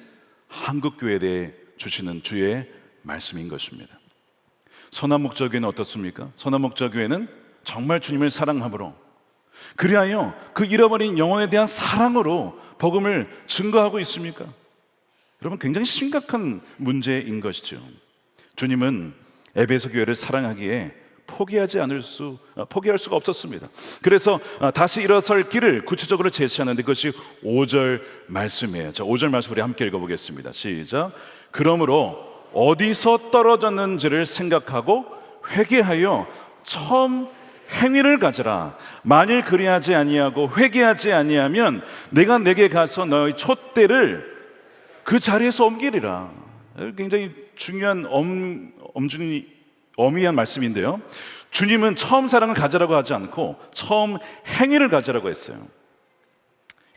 한국 교회에 대해 주시는 주의 말씀인 것입니다. 선한 목자교회는 어떻습니까? 선한 목자교회는 정말 주님을 사랑함으로, 그리하여 그 잃어버린 영혼에 대한 사랑으로 복음을 증거하고 있습니까? 여러분, 굉장히 심각한 문제인 것이죠. 주님은 에베소 교회를 사랑하기에 포기할 수가 없었습니다. 그래서 다시 일어설 길을 구체적으로 제시하는데 그것이 5절 말씀이에요. 자, 5절 말씀 우리 함께 읽어보겠습니다. 시작. 그러므로 어디서 떨어졌는지를 생각하고 회개하여 처음 행위를 가져라. 만일 그리하지 아니하고 회개하지 아니하면 내가 내게 가서 너의 촛대를 그 자리에서 옮기리라. 굉장히 중요한 엄미한 말씀인데요, 주님은 처음 사랑을 가져라고 하지 않고 처음 행위를 가져라고 했어요.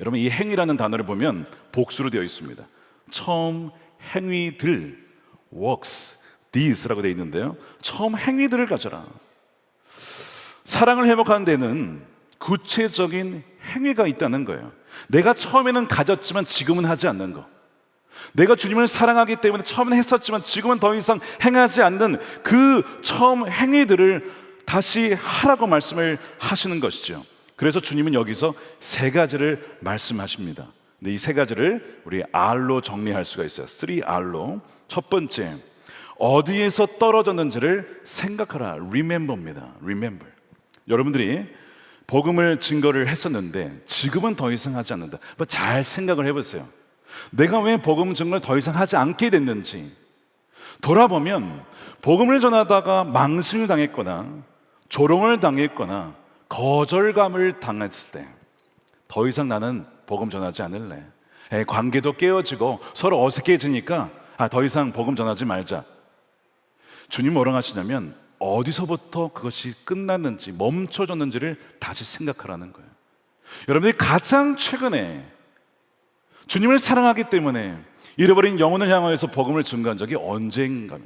여러분, 이 행위라는 단어를 보면 복수로 되어 있습니다. 처음 행위들, works, deeds라고 되어 있는데요, 처음 행위들을 가져라. 사랑을 회복하는 데는 구체적인 행위가 있다는 거예요. 내가 처음에는 가졌지만 지금은 하지 않는 거, 내가 주님을 사랑하기 때문에 처음엔 했었지만 지금은 더 이상 행하지 않는 그 처음 행위들을 다시 하라고 말씀을 하시는 것이죠. 그래서 주님은 여기서 세 가지를 말씀하십니다. 근데 이 세 가지를 우리 R로 정리할 수가 있어요. 3R로. 첫 번째, 어디에서 떨어졌는지를 생각하라. Remember입니다. Remember. 여러분들이 복음을 증거를 했었는데 지금은 더 이상 하지 않는다. 잘 생각을 해보세요. 내가 왜 복음 증거를 더 이상 하지 않게 됐는지 돌아보면, 복음을 전하다가 망신을 당했거나 조롱을 당했거나 거절감을 당했을 때 더 이상 나는 복음 전하지 않을래, 관계도 깨어지고 서로 어색해지니까 더 이상 복음 전하지 말자. 주님 뭐라고 하시냐면 어디서부터 그것이 끝났는지, 멈춰졌는지를 다시 생각하라는 거예요. 여러분들이 가장 최근에 주님을 사랑하기 때문에 잃어버린 영혼을 향하여서 복음을 증거한 적이 언젠가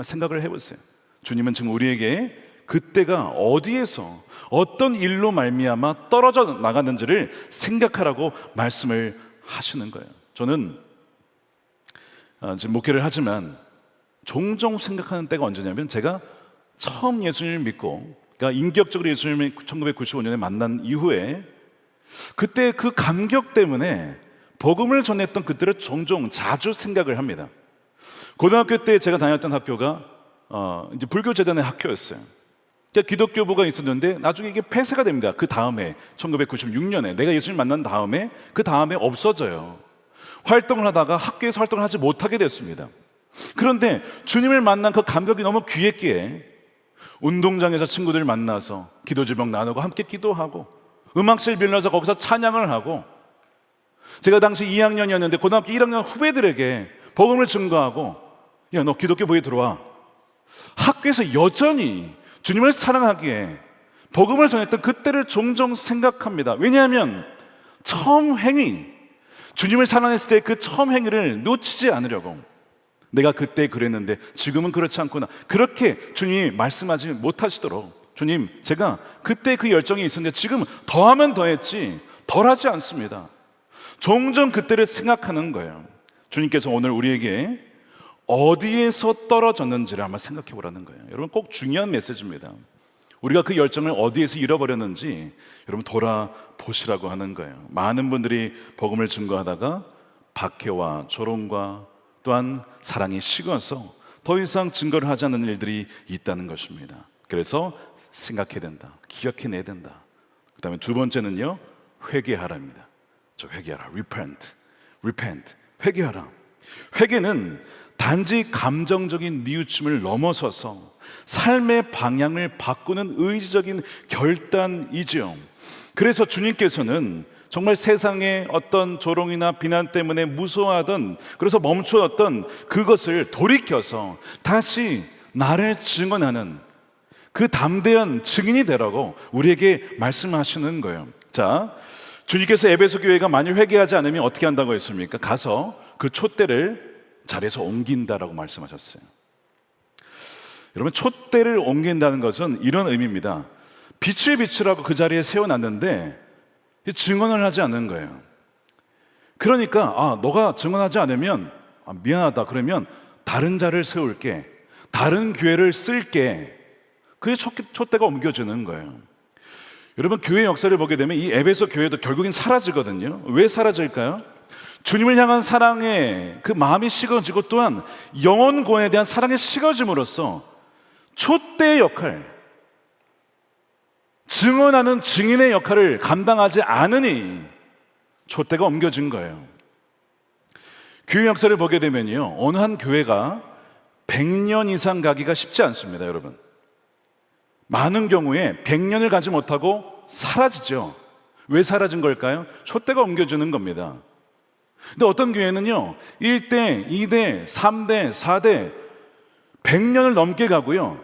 생각을 해보세요. 주님은 지금 우리에게 그때가 어디에서 어떤 일로 말미암아 떨어져 나갔는지를 생각하라고 말씀을 하시는 거예요. 저는 지금 목회를 하지만 종종 생각하는 때가 언제냐면, 제가 처음 예수님을 믿고, 그러니까 인격적으로 예수님을 1995년에 만난 이후에 그때 그 감격 때문에 복음을 전했던 그때를 종종 자주 생각을 합니다. 고등학교 때 제가 다녔던 학교가 이제 불교재단의 학교였어요. 그러니까 기독교부가 있었는데 나중에 이게 폐쇄가 됩니다. 그 다음에 1996년에 내가 예수님 만난 다음에 그 다음에 없어져요. 활동을 하다가 학교에서 활동을 하지 못하게 됐습니다. 그런데 주님을 만난 그 감격이 너무 귀했기에 운동장에서 친구들 만나서 기도제목 나누고 함께 기도하고 음악실 빌려서 거기서 찬양을 하고, 제가 당시 2학년이었는데 고등학교 1학년 후배들에게 복음을 증거하고, 야, 너 기독교부에 들어와. 학교에서 여전히 주님을 사랑하기에 복음을 전했던 그때를 종종 생각합니다. 왜냐하면 처음 행위, 주님을 사랑했을 때 그 처음 행위를 놓치지 않으려고, 내가 그때 그랬는데 지금은 그렇지 않구나, 그렇게 주님이 말씀하지 못하시도록, 주님, 제가 그때 그 열정이 있었는데 지금 더하면 더했지 덜하지 않습니다. 종종 그때를 생각하는 거예요. 주님께서 오늘 우리에게 어디에서 떨어졌는지를 한번 생각해 보라는 거예요. 여러분, 꼭 중요한 메시지입니다. 우리가 그 열정을 어디에서 잃어버렸는지 여러분 돌아보시라고 하는 거예요. 많은 분들이 복음을 증거하다가 박해와 조롱과 또한 사랑이 식어서 더 이상 증거를 하지 않는 일들이 있다는 것입니다. 그래서 생각해야 된다, 기억해내야 된다. 그 다음에 두 번째는요, 회개하라입니다. 저 회개하라, repent, 회개하라. 회개는 단지 감정적인 뉘우침을 넘어서서 삶의 방향을 바꾸는 의지적인 결단이죠. 그래서 주님께서는 정말 세상의 어떤 조롱이나 비난 때문에 무서워하던, 그래서 멈추었던 그것을 돌이켜서 다시 나를 증언하는 그 담대한 증인이 되라고 우리에게 말씀하시는 거예요. 자, 주님께서 에베소 교회가 만일 회개하지 않으면 어떻게 한다고 했습니까? 가서 그 촛대를 자리에서 옮긴다라고 말씀하셨어요. 여러분, 촛대를 옮긴다는 것은 이런 의미입니다. 빛을 비추라고 그 자리에 세워놨는데 증언을 하지 않는 거예요. 그러니까 너가 증언하지 않으면 미안하다. 그러면 다른 자를 세울게. 다른 교회를 쓸게. 그게 촛대가 옮겨지는 거예요. 여러분, 교회 역사를 보게 되면 이 에베소 교회도 결국엔 사라지거든요. 왜 사라질까요? 주님을 향한 사랑의 그 마음이 식어지고 또한 영혼구원에 대한 사랑이 식어짐으로써 촛대의 역할, 증언하는 증인의 역할을 감당하지 않으니 촛대가 옮겨진 거예요. 교회 역사를 보게 되면요, 어느 한 교회가 100년 이상 가기가 쉽지 않습니다, 여러분. 많은 경우에 100년을 가지 못하고 사라지죠. 왜 사라진 걸까요? 촛대가 옮겨지는 겁니다. 근데 어떤 교회는요, 1대, 2대, 3대, 4대 100년을 넘게 가고요,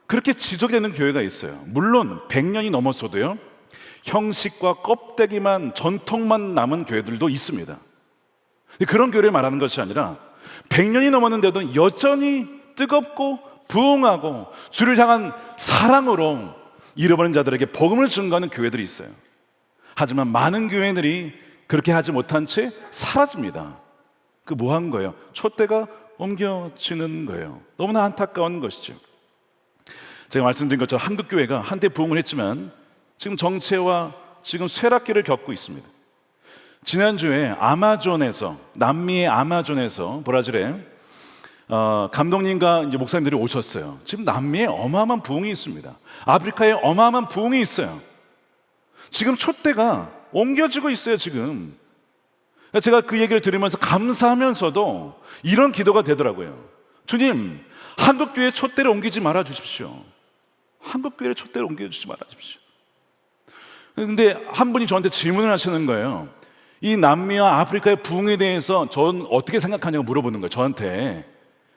그렇게 지속되는 교회가 있어요. 물론 100년이 넘었어도요, 형식과 껍데기만, 전통만 남은 교회들도 있습니다. 근데 그런 교회를 말하는 것이 아니라 100년이 넘었는데도 여전히 뜨겁고 부흥하고 주를 향한 사랑으로 잃어버린 자들에게 복음을 증거하는 교회들이 있어요. 하지만 많은 교회들이 그렇게 하지 못한 채 사라집니다. 그 뭐 한 거예요? 촛대가 옮겨지는 거예요. 너무나 안타까운 것이죠. 제가 말씀드린 것처럼 한국 교회가 한때 부흥을 했지만 지금 정체와 지금 쇠락기를 겪고 있습니다. 지난주에 아마존에서, 남미의 아마존에서, 브라질에 감독님과 이제 목사님들이 오셨어요. 지금 남미에 어마어마한 부흥이 있습니다. 아프리카에 어마어마한 부흥이 있어요. 지금 촛대가 옮겨지고 있어요, 지금. 제가 그 얘기를 들으면서 감사하면서도 이런 기도가 되더라고요. 주님, 한국교회 촛대를 옮기지 말아 주십시오. 한국교회 촛대를 옮겨주지 말아 주십시오. 근데 한 분이 저한테 질문을 하시는 거예요. 이 남미와 아프리카의 부흥에 대해서 전 어떻게 생각하냐고 물어보는 거예요, 저한테.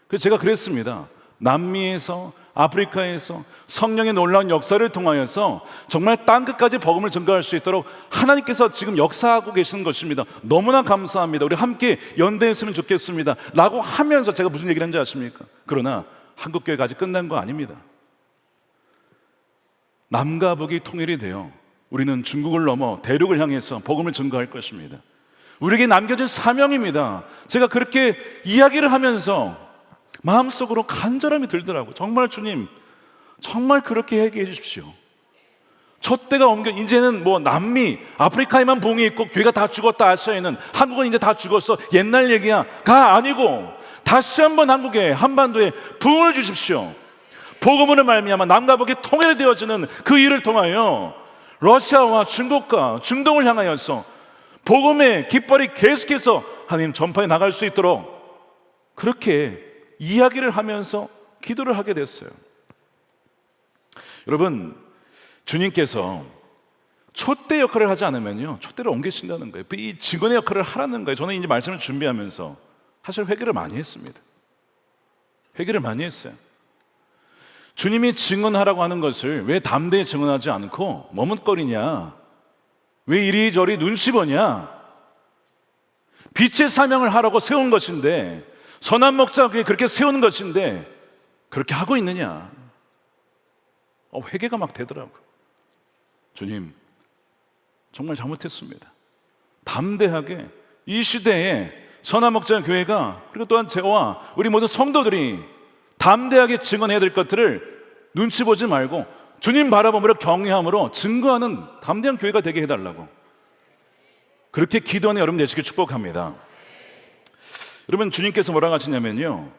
그래서 제가 그랬습니다. 남미에서, 아프리카에서 성령의 놀라운 역사를 통하여서 정말 땅끝까지 복음을 증거할 수 있도록 하나님께서 지금 역사하고 계시는 것입니다. 너무나 감사합니다. 우리 함께 연대했으면 좋겠습니다 라고 하면서 제가 무슨 얘기를 했는지 아십니까? 그러나 한국교회가 아직 끝난 거 아닙니다. 남과 북이 통일이 되어 우리는 중국을 넘어 대륙을 향해서 복음을 증거할 것입니다. 우리에게 남겨진 사명입니다. 제가 그렇게 이야기를 하면서 마음속으로 간절함이 들더라고요. 정말 주님, 정말 그렇게 하게 해주십시오. 촛대가 이제는 뭐 남미, 아프리카에만 부흥이 있고 교회가 다 죽었다, 아시아에는. 한국은 이제 다 죽었어, 옛날 얘기야가 아니고 다시 한번 한국에, 한반도에 부흥을 주십시오. 복음으로 말미암아 남과 북이 통일되어지는 그 일을 통하여 러시아와 중국과 중동을 향하여서 복음의 깃발이 계속해서 하나님 전파해 나갈 수 있도록 그렇게 이야기를 하면서 기도를 하게 됐어요. 여러분, 주님께서 촛대 역할을 하지 않으면요, 촛대를 옮기신다는 거예요. 이 직원의 역할을 하라는 거예요. 저는 이제 말씀을 준비하면서 사실 회개를 많이 했습니다. 회개를 많이 했어요. 주님이 증언하라고 하는 것을 왜 담대히 증언하지 않고 머뭇거리냐? 왜 이리저리 눈치 보냐? 빛의 사명을 하라고 세운 것인데, 선한 목자에게 그렇게 세우는 것인데 그렇게 하고 있느냐? 회개가 막 되더라고요. 주님, 정말 잘못했습니다. 담대하게 이 시대에 선한 목자 교회가, 그리고 또한 저와 우리 모든 성도들이 담대하게 증언해야 될 것들을 눈치 보지 말고 주님 바라보므로 경외함으로 증거하는 담대한 교회가 되게 해달라고, 그렇게 기도하는 여러분 되시길 축복합니다. 여러분, 주님께서 뭐라고 하시냐면요,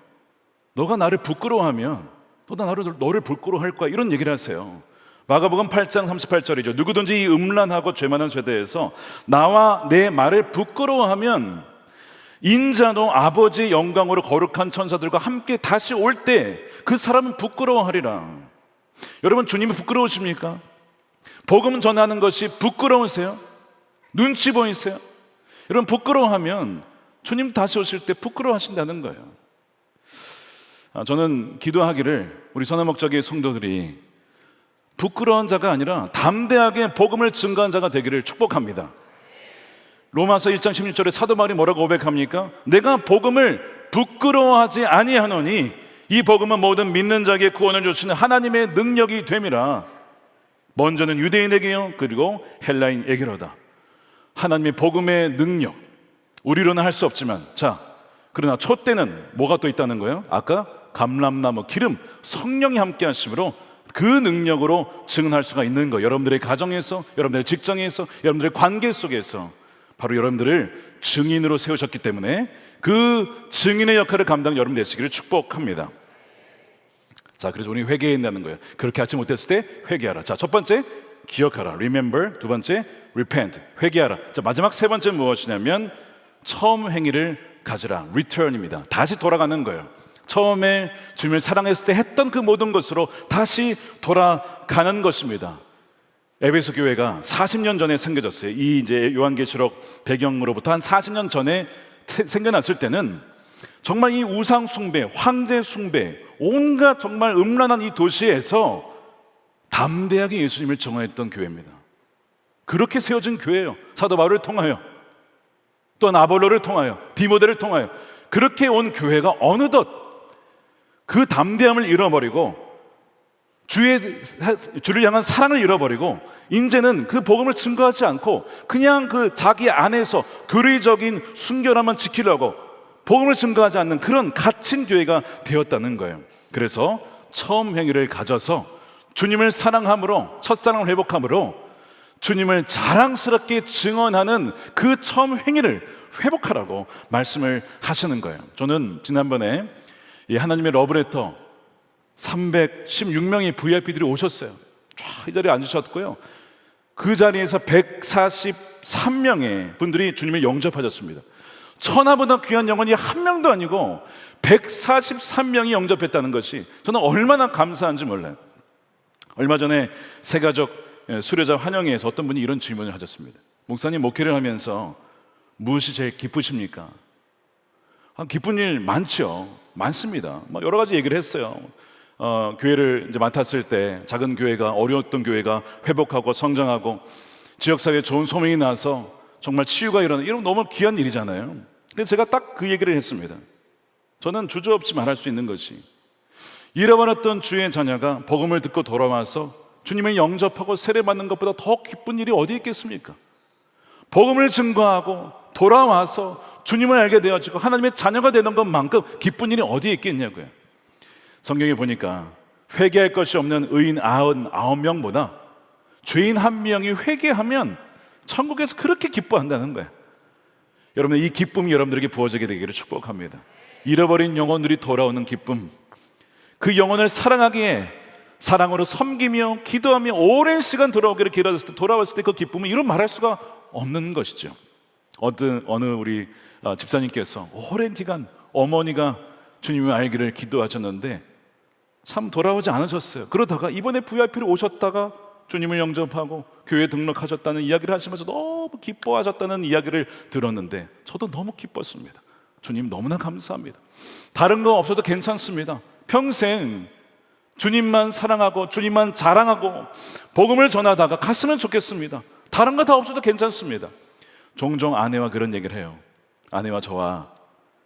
너가 나를 부끄러워하면 너도 너를 부끄러워할 거야, 이런 얘기를 하세요. 마가복음 8장 38절이죠. 누구든지 이 음란하고 죄 많은 세대에서 나와 내 말을 부끄러워하면 인자도 아버지의 영광으로 거룩한 천사들과 함께 다시 올 때 그 사람은 부끄러워하리라. 여러분, 주님이 부끄러우십니까? 복음 전하는 것이 부끄러우세요? 눈치 보이세요? 여러분, 부끄러워하면 주님 다시 오실 때 부끄러워하신다는 거예요. 저는 기도하기를 우리 선한목자교회 성도들이 부끄러운 자가 아니라 담대하게 복음을 증거한 자가 되기를 축복합니다. 로마서 1장 16절에 사도 바울이 뭐라고 고백합니까? 내가 복음을 부끄러워하지 아니하노니 이 복음은 모든 믿는 자에게 구원을 주시는 하나님의 능력이 됨이라. 먼저는 유대인에게요, 그리고 헬라인에게로다. 하나님의 복음의 능력, 우리로는 할 수 없지만, 자, 그러나 촛대는 뭐가 또 있다는 거예요? 아까 감람나무, 기름, 성령이 함께 하심으로 그 능력으로 증언할 수가 있는 거예요. 여러분들의 가정에서, 여러분들의 직장에서, 여러분들의 관계 속에서 바로 여러분들을 증인으로 세우셨기 때문에 그 증인의 역할을 감당 여러분 되시기를 축복합니다. 자, 그래서 우리 회개해야 된다는 거예요. 그렇게 하지 못했을 때 회개하라. 자, 첫 번째 기억하라, remember. 두 번째 repent, 회개하라. 자, 마지막 세 번째 무엇이냐면 처음 행위를 가지라, return입니다. 다시 돌아가는 거예요. 처음에 주님을 사랑했을 때 했던 그 모든 것으로 다시 돌아가는 것입니다. 에베소 교회가 40년 전에 생겨졌어요. 이 이제 요한계시록 배경으로부터 한 40년 전에 생겨났을 때는 정말 이 우상 숭배, 황제 숭배, 온갖 정말 음란한 이 도시에서 담대하게 예수님을 증언했던 교회입니다. 그렇게 세워진 교회예요. 사도 바울을 통하여, 또한 아볼로를 통하여, 디모데를 통하여 그렇게 온 교회가 어느덧 그 담대함을 잃어버리고 주를 향한 사랑을 잃어버리고 이제는 그 복음을 증거하지 않고 그냥 그 자기 안에서 교리적인 순결함만 지키려고 복음을 증거하지 않는 그런 갇힌 교회가 되었다는 거예요. 그래서 처음 행위를 가져서 주님을 사랑함으로, 첫사랑을 회복함으로 주님을 자랑스럽게 증언하는 그 처음 행위를 회복하라고 말씀을 하시는 거예요. 저는 지난번에 이 하나님의 러브레터 316명의 VIP들이 오셨어요. 쫙 이 자리에 앉으셨고요. 그 자리에서 143명의 분들이 주님을 영접하셨습니다. 천하보다 귀한 영혼이 한 명도 아니고 143명이 영접했다는 것이 저는 얼마나 감사한지 몰라요. 얼마 전에 새가족 수료자 환영회에서 어떤 분이 이런 질문을 하셨습니다. 목사님, 목회를 하면서 무엇이 제일 기쁘십니까? 기쁜 일 많죠. 많습니다. 여러 가지 얘기를 했어요. 교회를 이제 맡았을 때 작은 교회가, 어려웠던 교회가 회복하고 성장하고 지역사회에 좋은 소명이 나서 정말 치유가 일어나는, 이런 너무 귀한 일이잖아요. 근데 제가 딱 그 얘기를 했습니다. 저는 주저없이 말할 수 있는 것이, 잃어버렸던 주의 자녀가 복음을 듣고 돌아와서 주님을 영접하고 세례받는 것보다 더 기쁜 일이 어디 있겠습니까? 복음을 증거하고 돌아와서 주님을 알게 되어지고 하나님의 자녀가 되는 것만큼 기쁜 일이 어디에 있겠냐고요. 성경에 보니까 회개할 것이 없는 의인 99명보다 죄인 1명이 회개하면 천국에서 그렇게 기뻐한다는 거예요. 여러분, 이 기쁨이 여러분들에게 부어지게 되기를 축복합니다. 잃어버린 영혼들이 돌아오는 기쁨, 그 영혼을 사랑하기에 사랑으로 섬기며 기도하며 오랜 시간 돌아오기를 기다렸을 때, 돌아왔을 때 그 기쁨은 이루 말할 수가 없는 것이죠. 어느 우리 집사님께서 오랜 기간 어머니가 주님을 알기를 기도하셨는데 참 돌아오지 않으셨어요. 그러다가 이번에 VIP로 오셨다가 주님을 영접하고 교회에 등록하셨다는 이야기를 하시면서 너무 기뻐하셨다는 이야기를 들었는데 저도 너무 기뻤습니다. 주님 너무나 감사합니다. 다른 거 없어도 괜찮습니다. 평생 주님만 사랑하고 주님만 자랑하고 복음을 전하다가 갔으면 좋겠습니다. 다른 거 다 없어도 괜찮습니다. 종종 아내와 그런 얘기를 해요. 아내와 저와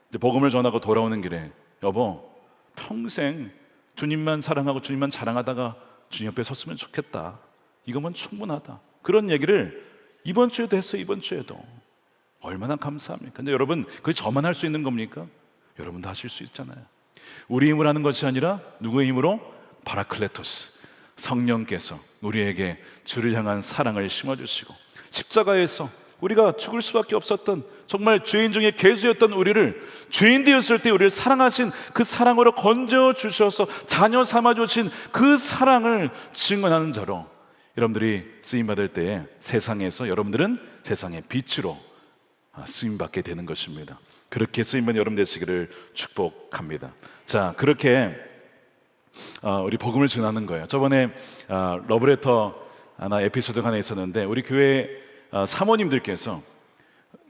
이제 복음을 전하고 돌아오는 길에, 여보, 평생 주님만 사랑하고 주님만 자랑하다가 주님 옆에 섰으면 좋겠다. 이거면 충분하다. 그런 얘기를 이번 주에도 했어요. 이번 주에도. 얼마나 감사합니까? 근데 여러분, 그게 저만 할 수 있는 겁니까? 여러분도 하실 수 있잖아요. 우리 힘으로 하는 것이 아니라 누구의 힘으로? 파라클레토스, 성령께서 우리에게 주를 향한 사랑을 심어주시고 십자가에서 우리가 죽을 수밖에 없었던 정말 죄인 중에 괴수였던 우리를, 죄인 되었을 때 우리를 사랑하신 그 사랑으로 건져 주셔서 자녀 삼아 주신 그 사랑을 증언하는 자로 여러분들이 쓰임받을 때에 세상에서 여러분들은 세상의 빛으로 쓰임받게 되는 것입니다. 그렇게 쓰임받는 여러분 되시기를 축복합니다. 자, 그렇게 우리 복음을 전하는 거예요. 저번에 러브레터 하나 에피소드가 하나 있었는데 우리 교회 사모님들께서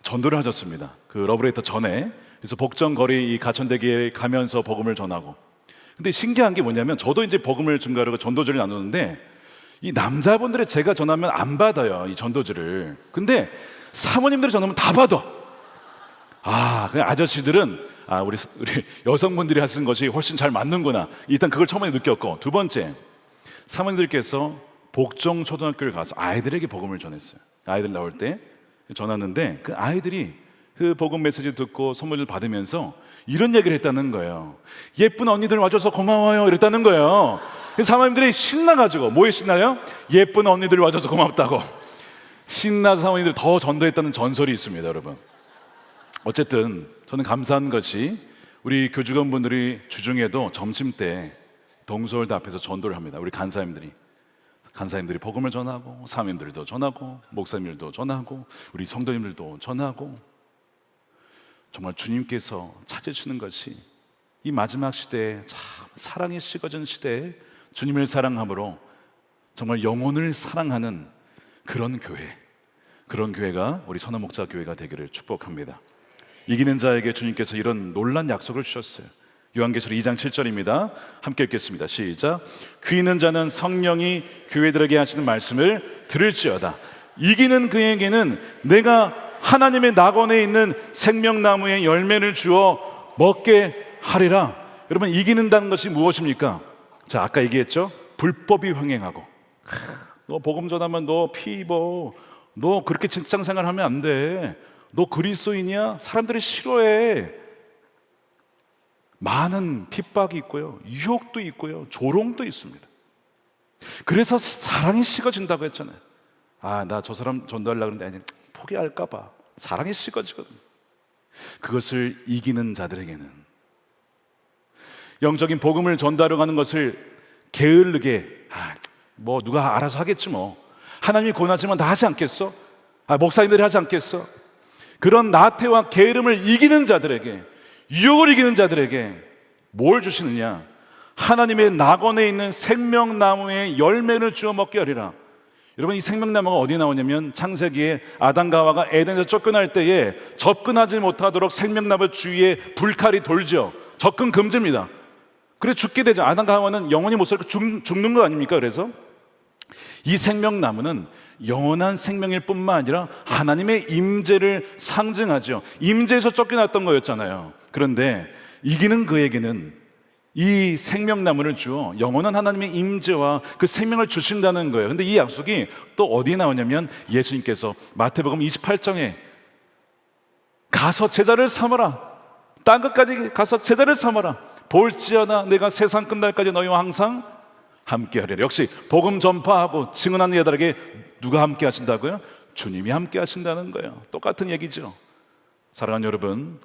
전도를 하셨습니다. 그 러브레터 전에. 그래서 복정거리 이 가천대교에 가면서 복음을 전하고. 근데 신기한 게 뭐냐면 저도 이제 복음을 증거하려고 전도지를 나누는데 이 남자분들이 제가 전하면 안 받아요, 이 전도지를. 근데 사모님들이 전하면 다 받아. 그 아저씨들은 우리 여성분들이 하시는 것이 훨씬 잘 맞는구나. 일단 그걸 처음에 느꼈고, 두 번째, 사모님들께서 복정초등학교를 가서 아이들에게 복음을 전했어요. 아이들 나올 때 전화했는데 그 아이들이 그 복음 메시지 듣고 선물을 받으면서 이런 얘기를 했다는 거예요. 예쁜 언니들 와줘서 고마워요 이랬다는 거예요. 사모님들이 신나가지고, 뭐에 신나요? 예쁜 언니들 와줘서 고맙다고 신나서 사모님들 더 전도했다는 전설이 있습니다. 여러분, 어쨌든 저는 감사한 것이 우리 교직원분들이 주중에도 점심때 동서울대 앞에서 전도를 합니다. 우리 간사님들이 복음을 전하고, 사모님들도 전하고, 목사님들도 전하고, 우리 성도님들도 전하고, 정말 주님께서 찾으시는 것이 이 마지막 시대에 참 사랑이 식어진 시대에 주님을 사랑함으로 정말 영혼을 사랑하는 그런 교회, 그런 교회가 우리 선호 목자 교회가 되기를 축복합니다. 이기는 자에게 주님께서 이런 놀란 약속을 주셨어요. 요한계시록 2장 7절입니다. 함께 읽겠습니다. 시작. 귀 있는 자는 성령이 교회들에게 하시는 말씀을 들을지어다. 이기는 그에게는 내가 하나님의 낙원에 있는 생명나무의 열매를 주어 먹게 하리라. 여러분, 이기는다는 것이 무엇입니까? 자, 아까 얘기했죠? 불법이 횡행하고, 너 복음 전하면 너 피 입어, 너 그렇게 직장생활 하면 안 돼, 너 그리스도인이야? 사람들이 싫어해. 많은 핍박이 있고요, 유혹도 있고요, 조롱도 있습니다. 그래서 사랑이 식어진다고 했잖아요. 아, 나 저 사람 전도하려고 하는데 포기할까 봐 사랑이 식어지거든요. 그것을 이기는 자들에게는, 영적인 복음을 전달하러 가는 것을 게으르게, 뭐 누가 알아서 하겠지, 뭐 하나님이 권하시면 다 하지 않겠어? 목사님들이 하지 않겠어? 그런 나태와 게으름을 이기는 자들에게, 유혹을 이기는 자들에게 뭘 주시느냐? 하나님의 낙원에 있는 생명나무의 열매를 주어 먹게 하리라. 여러분, 이 생명나무가 어디에 나오냐면 창세기에 아담과 하와가 에덴에서 쫓겨날 때에 접근하지 못하도록 생명나무 주위에 불칼이 돌죠. 접근 금지입니다. 그래 죽게 되죠. 아담과 하와는 영원히 못 살고 죽는 거 아닙니까? 그래서 이 생명나무는 영원한 생명일 뿐만 아니라 하나님의 임재를 상징하죠. 임재에서 쫓겨났던 거였잖아요. 그런데 이기는 그에게는 이 생명나무를 주어 영원한 하나님의 임재와 그 생명을 주신다는 거예요. 근데 이 약속이 또 어디에 나오냐면 예수님께서 마태복음 28장에 가서 제자를 삼아라, 땅 끝까지 가서 제자를 삼아라, 볼지어다 내가 세상 끝날까지 너희와 항상 함께 하리라. 역시 복음 전파하고 증언하는 자들에게 누가 함께 하신다고요? 주님이 함께 하신다는 거예요. 똑같은 얘기죠. 사랑하는 여러분,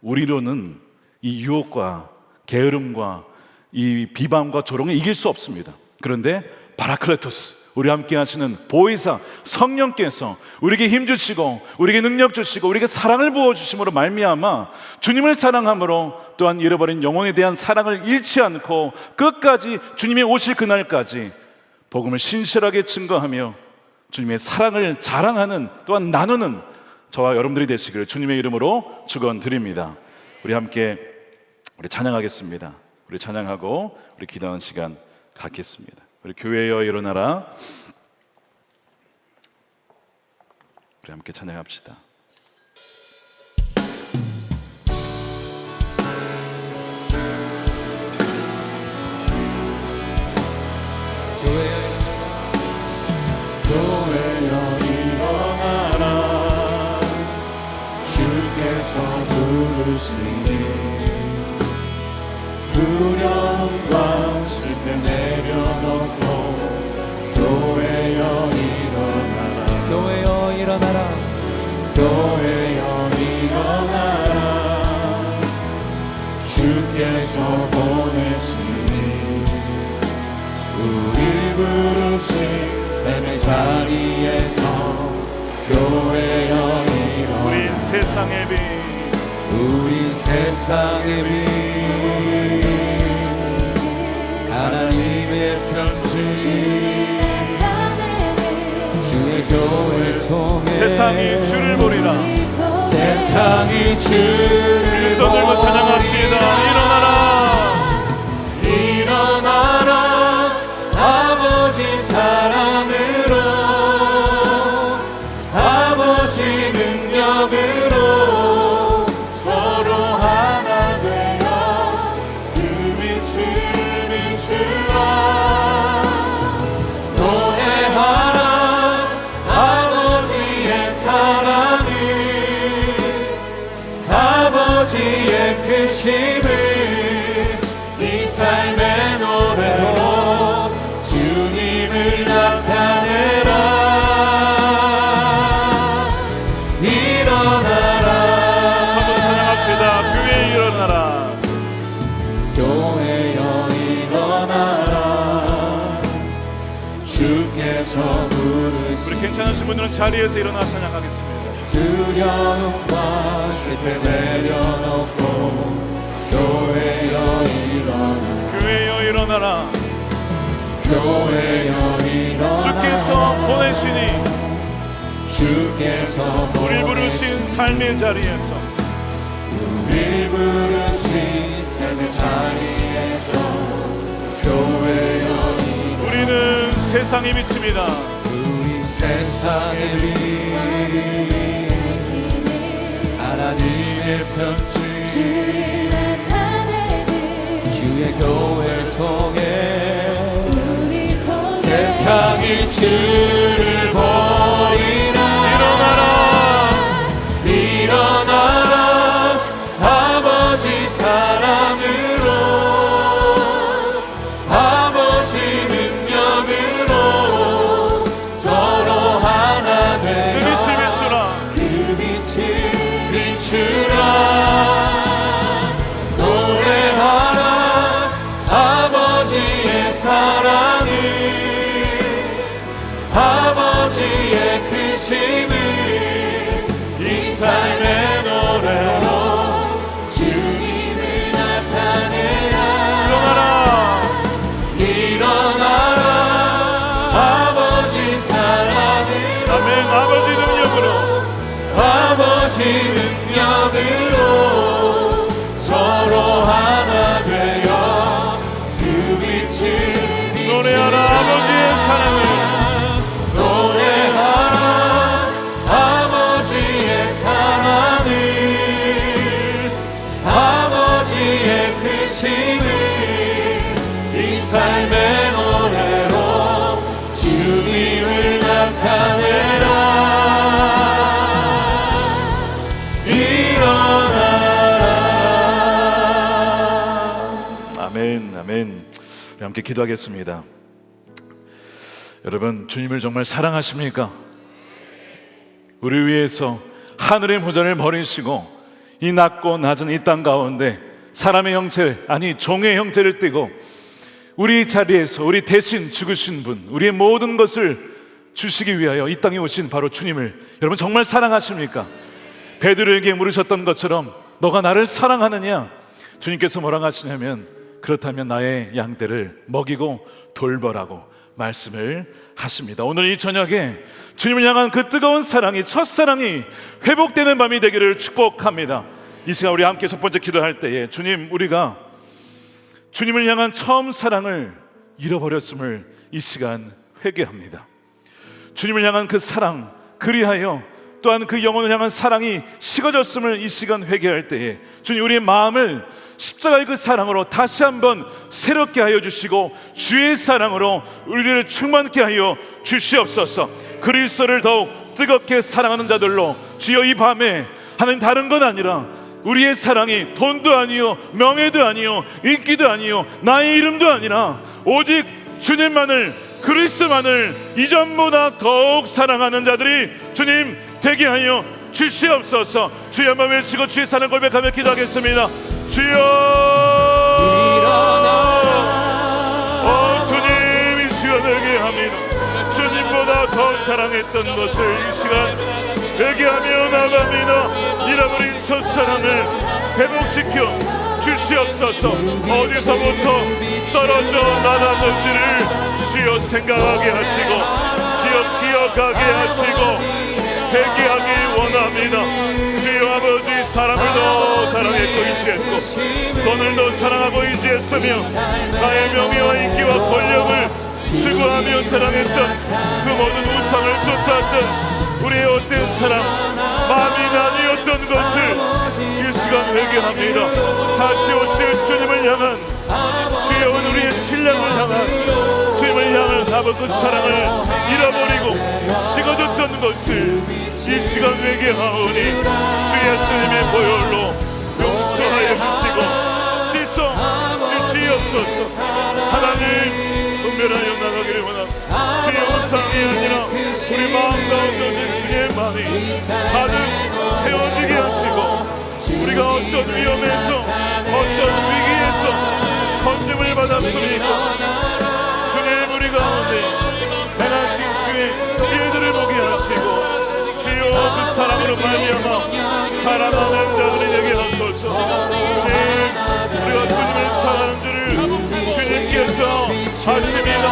우리로는 이 유혹과 게으름과 이 비방과 조롱을 이길 수 없습니다. 그런데 바라클레토스, 우리 함께 하시는 보혜사 성령께서 우리에게 힘 주시고, 우리에게 능력 주시고, 우리에게 사랑을 부어 주심으로 말미암아 주님을 사랑함으로 또한 잃어버린 영혼에 대한 사랑을 잃지 않고 끝까지 주님이 오실 그날까지 복음을 신실하게 증거하며 주님의 사랑을 자랑하는, 또한 나누는 저와 여러분들이 되시기를 주님의 이름으로 축원드립니다. 우리 함께 우리 찬양하겠습니다. 우리 찬양하고 우리 기도하는 시간 갖겠습니다. 우리 교회여 일어나라. 우리 함께 찬양합시다. 교회여 일어나라. 주께서 부르시니 두려움과 실패 내려놓고 교회여 일어나라. 교회여 일어나라. 교회여 일어나라. 주께서 보내시니 우릴 부르신 샘의 자리에서 교회여 일어나라. 우린 세상의 빛, 우린 세상의 빛, 하나님의 편지, 주의 교회를 통해 세상이 주를 보리라. 세상이 주를 손 들고 찬양합시다. 일어나라. 일어나라. 아버지 사랑으로, 아버지 능력으로 서로 하나 되어 그 빛을 비추라. 노래하라. 아버지의 사랑 크심을 이 삶의 노래로 주님을 나타내라. 일어나라. 한번 찬양합시다. 교회 일어나라. 교회여 일어나라. 주께서 부르시. 우리 괜찮으신 분들은 자리에서 일어나 찬양하겠습니다. 두려움과 실패 내려놓고 교회여 일어나라. 교회여 일어나라. 교회여 일어나라. 주께서 보내시니 주께서 우리 부르신 삶의 자리에서 우리 부르신 삶의 자리에서 교회여 일어나라. 우리는 세상의 빛입니다. 우리 세상의 빛 하나님의 편지 주를 나타내는 주의 교회를 통해 우릴 통해 세상이 주를 버리라. 일어나라. 일어나라. 아버지 사랑으로 아버지 능력으로 서로 하나 그 되어 빛을 비추라. 그 빛을 비추라. 노래하라. 아버지의 사랑을 아버지의 크심을 이 삶의 노래로 주님을 나타내라. 일어나라. 일어나라. 아버지 사랑으로 아멘. 아버지 능력으로 아버지 능력으로 서로 하나 되어 그 빛을 노래하라. 아버지의 사랑을 노래하라. 아버지의 사랑을 아버지의 크심을 이 삶의 노래로 주님을 나타내라. 아멘. 아멘. 우리 함께 기도하겠습니다. 여러분, 주님을 정말 사랑하십니까? 우리 위해서 하늘의 보좌를 버리시고 이 낮고 낮은 이 땅 가운데 사람의 형체, 아니 종의 형체를 띠고 우리 자리에서 우리 대신 죽으신 분, 우리의 모든 것을 주시기 위하여 이 땅에 오신 바로 주님을 여러분 정말 사랑하십니까? 베드로에게 물으셨던 것처럼 너가 나를 사랑하느냐? 주님께서 뭐라고 하시냐면 그렇다면 나의 양떼를 먹이고 돌보라고 말씀을 하십니다. 오늘 이 저녁에 주님을 향한 그 뜨거운 사랑이, 첫사랑이 회복되는 밤이 되기를 축복합니다. 이 시간 우리 함께 첫 번째 기도할 때에 주님, 우리가 주님을 향한 처음 사랑을 잃어버렸음을 이 시간 회개합니다. 주님을 향한 그 사랑, 그리하여 또한 그 영혼을 향한 사랑이 식어졌음을 이 시간 회개할 때에 주님, 우리의 마음을 십자가의 그 사랑으로 다시 한번 새롭게 하여 주시고 주의 사랑으로 우리를 충만케 하여 주시옵소서. 그리스도를 더욱 뜨겁게 사랑하는 자들로 주여 이 밤에 하는 다른 건 아니라 우리의 사랑이 돈도 아니요 명예도 아니요 인기도 아니요 나의 이름도 아니라 오직 주님만을, 그리스도만을 이전보다 더욱 사랑하는 자들이 주님 되게 하여 주시옵소서. 주여 한번 외치고 주의 사랑 고백하며 기도하겠습니다. 주여, 주님 이 시간 회개합니다. 주님보다 더 사랑했던 것을 이 시간 회개하며 나갑니다. 잃어버린 첫사랑을 회복시켜 주시옵소서. 어디서부터 떨어져 나갔는지를 주여 생각하게 하시고 주여 기억하게 하시고 회개하기 원합니다. 주여 아버지, 사람을 더 사랑했고 의지했고 돈을 더 사랑하고 의지했으며 나의 명예와 인기와 권력을 추구하며 사랑했던 그 모든 우상을 쫓았던 우리의 헛된 사랑, 마음이 나뉘었던 것을 이 시간 회개합니다. 다시 오실 주님을 향한, 주여 우리의 신랑을 향한, 주님을 향한 아버지 그 사랑을 잃어버리고 식어졌던 것을 이 시간 회개하오니 주 예수님의 보혈로 용서하여 주시고 주시옵소서. 하나님 분별하여 나가기를 원합니다. 주의 우상이 아니라 우리 마음 가운데 있는 주의 마음이 가득 세워지게 하시고, 우리가 어떤 위험에서 어떤 위기에서 건짐을 받았습니까? 주님, 우리 가운데 행하신 주의 일들을 보게 하시고, 주여 그 사랑으로 말미암아 살아나는 자들이 되게 하소서. 주님, 우리가 주님을 사랑하는 줄을 주님께서 아십니다.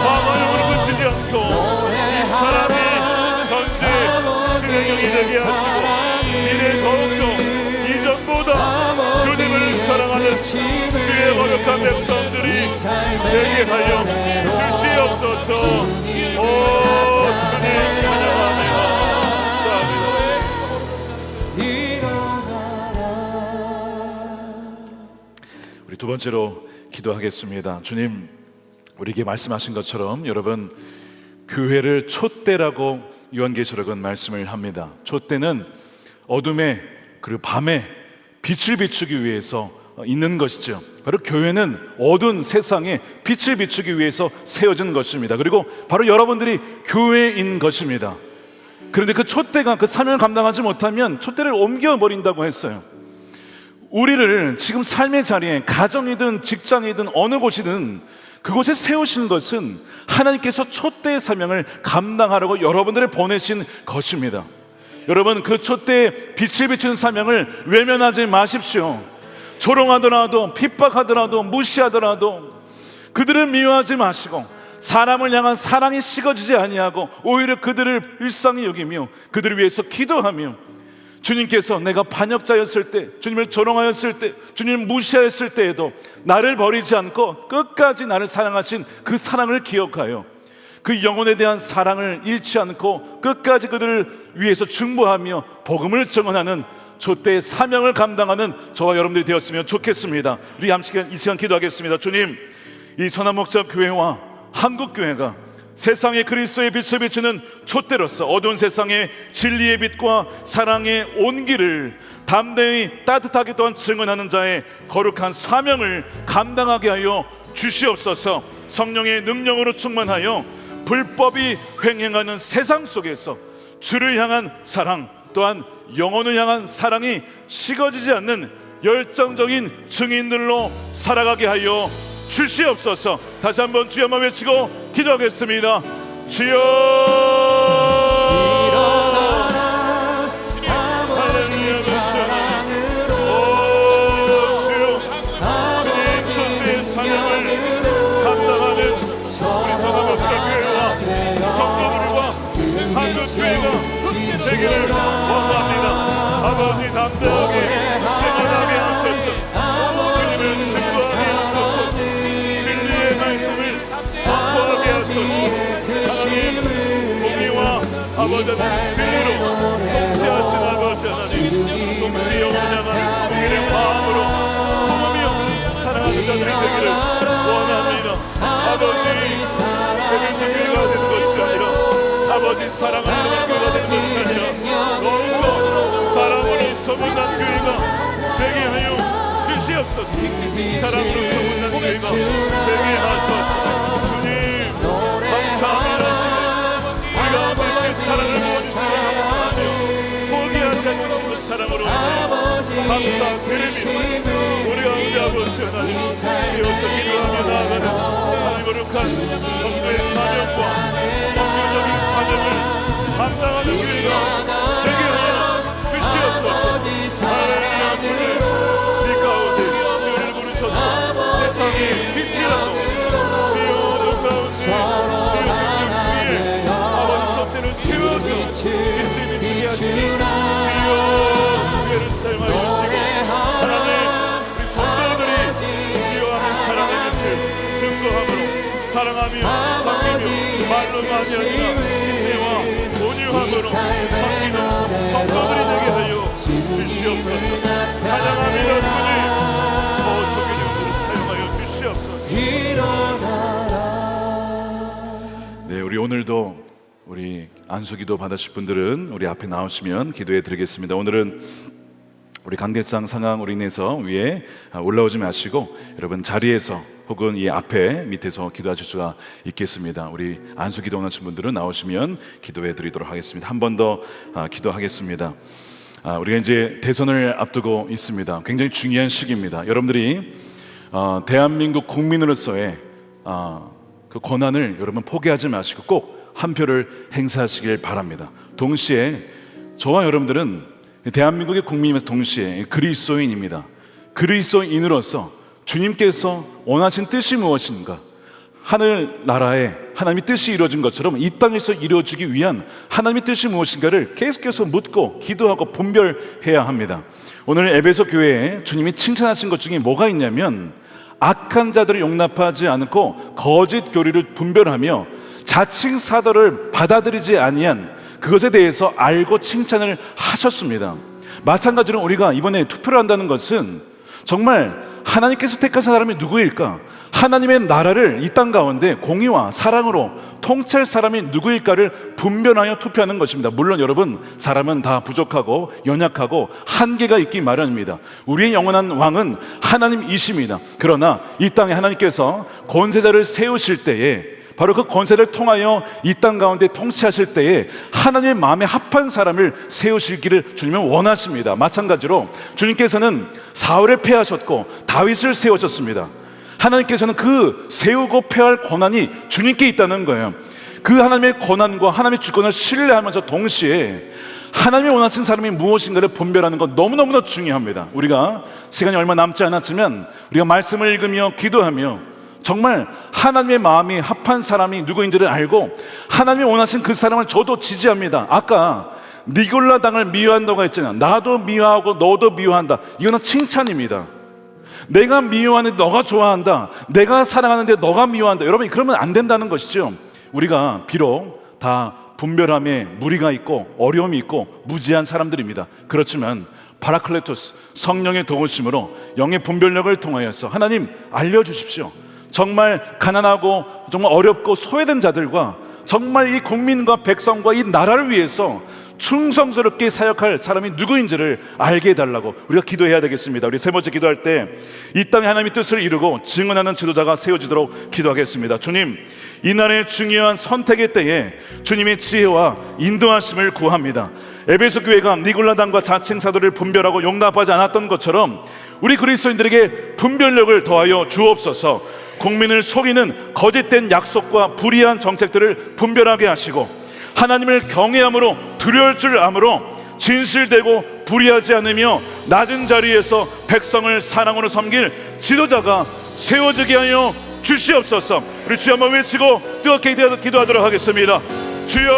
마음을 붙이지 않고 이 사람이 현재 진행형이 되게 하시고, 이래 더욱더 이전보다 주님을 사랑하는 주의 거룩한 백성들이 되게 하여 주시옵소서. 오 주님 찬양합니다. 우리 두 번째로 기도하겠습니다. 주님, 우리에게 말씀하신 것처럼 여러분, 교회를 촛대라고 요한계시록은 말씀을 합니다. 촛대는 어둠에 그리고 밤에 빛을 비추기 위해서 있는 것이죠. 바로 교회는 어두운 세상에 빛을 비추기 위해서 세워진 것입니다. 그리고 바로 여러분들이 교회인 것입니다. 그런데 그 촛대가 그 사명을 감당하지 못하면 촛대를 옮겨버린다고 했어요. 우리를 지금 삶의 자리에, 가정이든 직장이든 어느 곳이든 그곳에 세우신 것은 하나님께서 촛대의 사명을 감당하라고 여러분들을 보내신 것입니다. 여러분, 그 촛대에 빛을 비추는 사명을 외면하지 마십시오. 조롱하더라도, 핍박하더라도, 무시하더라도 그들을 미워하지 마시고, 사람을 향한 사랑이 식어지지 아니하고 오히려 그들을 일상히 여기며 그들을 위해서 기도하며, 주님께서 내가 반역자였을 때, 주님을 조롱하였을 때, 주님을 무시하였을 때에도 나를 버리지 않고 끝까지 나를 사랑하신 그 사랑을 기억하여 그 영혼에 대한 사랑을 잃지 않고 끝까지 그들을 위해서 중보하며 복음을 증언하는 촛대의 사명을 감당하는 저와 여러분들이 되었으면 좋겠습니다. 우리 이 시간 기도하겠습니다. 주님, 이 선한목자 교회와 한국교회가 세상에 그리스도의 빛을 비추는 촛대로서 어두운 세상에 진리의 빛과 사랑의 온기를 담대히 따뜻하게 또한 증언하는 자의 거룩한 사명을 감당하게 하여 주시옵소서. 성령의 능력으로 충만하여 불법이 횡행하는 세상 속에서 주를 향한 사랑, 또한 영혼을 향한 사랑이 식어지지 않는 열정적인 증인들로 살아가게 하여 주시옵소서. 다시 한번 주여 한번 외치고 기도하겠습니다. 주여, 할렐루야, 주여, 주님 촛대의 사명을 감당하는 우리 선한목자 교회와 성도들과 한국교회가 되기를 원합니다. 아버지, 담대하게 생활하게 하소서. 주님을 증거하게 하소서. 진리의 말씀을 선포하게 하소서. 하나님, 공의와 아버지 진리로 통치하신 아버지 하나님, 동시에 영원한 우리를 마음으로 품으며 사랑하는 자들이 되기를 원합니다. 아버지, 에베소 교회가 되는 것이 아니라 아버지 사랑하는 교회가 되는 것이 아니라 더욱더 사랑으로 소문난 교회가 되게 하여 주시옵소서. 사랑으로 소문난 교회가 되게 하소서. 주님, 감사합니다. 우리가 마치 사랑을 보여주시며 포기하지 않으시는 사랑으로 감사드립니다. 우리 아버지 아버지 하나님, 이어서 기도하며 나아가는 하나님 거룩한 성도의 사명과 성교적인 사명을 감당하는 교회가 되게 하여 주시옵소서. 하나님, 주님 빛 가운데 주를 부르셔서 세상의 빛이라도 주여 어둠 가운데 주여 등등 위에 아버지 촛대를 세워서 빛을 비추게 하시는 주여 교회를 사용하여 주시고, 하나님 우리 성도들이 주여하는 사랑의 빛을 증거함으로 사랑하며 섬기며 말로 아니하니라 인내와 온유함으로 섬기는 성도들이 되게 하여 주시옵소서. 찬양합니다. 주님, 속죄적으로 사용하여 주시옵소서. 네, 우리 오늘도 우리 안수기도 받으실 분들은 우리 앞에 나오시면 기도해 드리겠습니다. 오늘은 우리 관계상 상황으로 인해서 위에 올라오지 마시고 여러분 자리에서 혹은 이 앞에 밑에서 기도하실 수가 있겠습니다. 우리 안수 기도 원하시는 분들은 나오시면 기도해 드리도록 하겠습니다. 한 번 더 기도하겠습니다. 우리가 이제 대선을 앞두고 있습니다. 굉장히 중요한 시기입니다. 여러분들이 대한민국 국민으로서의 그 권한을 여러분 포기하지 마시고 꼭 한 표를 행사하시길 바랍니다. 동시에 저와 여러분들은 대한민국의 국민이면서 동시에 그리스도인입니다. 그리스도인으로서 주님께서 원하신 뜻이 무엇인가, 하늘나라에 하나님의 뜻이 이루어진 것처럼 이 땅에서 이루어지기 위한 하나님의 뜻이 무엇인가를 계속해서 묻고 기도하고 분별해야 합니다. 오늘 에베소 교회에 주님이 칭찬하신 것 중에 뭐가 있냐면 악한 자들을 용납하지 않고 거짓 교리를 분별하며 자칭 사도를 받아들이지 아니한 그것에 대해서 알고 칭찬을 하셨습니다. 마찬가지로 우리가 이번에 투표를 한다는 것은 정말 하나님께서 택하신 사람이 누구일까? 하나님의 나라를 이 땅 가운데 공의와 사랑으로 통치할 사람이 누구일까를 분별하여 투표하는 것입니다. 물론 여러분, 사람은 다 부족하고 연약하고 한계가 있기 마련입니다. 우리의 영원한 왕은 하나님이십니다. 그러나 이 땅에 하나님께서 권세자를 세우실 때에 바로 그 권세를 통하여 이 땅 가운데 통치하실 때에 하나님의 마음에 합한 사람을 세우시기를 주님은 원하십니다. 마찬가지로 주님께서는 사울을 패하셨고 다윗을 세우셨습니다. 하나님께서는 그 세우고 패할 권한이 주님께 있다는 거예요. 그 하나님의 권한과 하나님의 주권을 신뢰하면서 동시에 하나님이 원하시는 사람이 무엇인가를 분별하는 것 너무너무나 중요합니다. 우리가 시간이 얼마 남지 않았지만 우리가 말씀을 읽으며 기도하며 정말 하나님의 마음이 합한 사람이 누구인지를 알고 하나님이 원하신 그 사람을 저도 지지합니다. 아까 니골라 당을 미워한다고 했잖아요. 나도 미워하고 너도 미워한다. 이거는 칭찬입니다. 내가 미워하는데 너가 좋아한다. 내가 사랑하는데 너가 미워한다. 여러분, 그러면 안 된다는 것이죠. 우리가 비록 다 분별함에 무리가 있고 어려움이 있고 무지한 사람들입니다. 그렇지만 파라클레토스, 성령의 도우심으로 영의 분별력을 통하여서 하나님 알려주십시오. 정말 가난하고 정말 어렵고 소외된 자들과 정말 이 국민과 백성과 이 나라를 위해서 충성스럽게 사역할 사람이 누구인지를 알게 해달라고 우리가 기도해야 되겠습니다. 우리 세 번째 기도할 때 이 땅에 하나님의 뜻을 이루고 증언하는 지도자가 세워지도록 기도하겠습니다. 주님, 이날의 중요한 선택의 때에 주님의 지혜와 인도하심을 구합니다. 에베소 교회가 니골라당과 자칭 사도를 분별하고 용납하지 않았던 것처럼 우리 그리스도인들에게 분별력을 더하여 주옵소서. 국민을 속이는 거짓된 약속과 불의한 정책들을 분별하게 하시고 하나님을 경외함으로 두려울 줄 아므로 진실되고 불의하지 않으며 낮은 자리에서 백성을 사랑으로 섬길 지도자가 세워지게 하여 주시옵소서. 우리 주여 한번 외치고 뜨겁게 기도하도록 하겠습니다. 주여,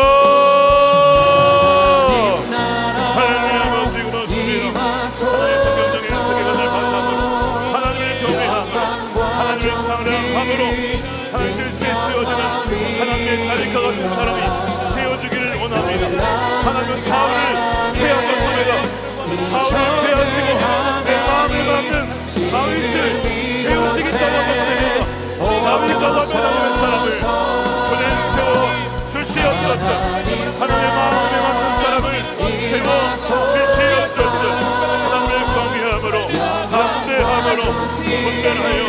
하나님 아버지 고맙습니다. 하나님의 성경적인 세계관을 바탕으로 하나님을 경외함으로 하나님을 사랑함으로 하나님 뜻에 세워지는 하나님의 다리과 같은 사람이 세워지기를 원합니다. 하나님은 사울을 패하셨습니다. 사울을 패하시고 내 마음에 맞는 다윗을 세우시겠다고 하셨습니다. 다윗과 같은 하나님의 사람을 주님 세워 주시옵소서. 하나님의 마음에 맞는 사람을 세워 주시옵소서. 하나님의 경외함으로 담대함으로 분별하여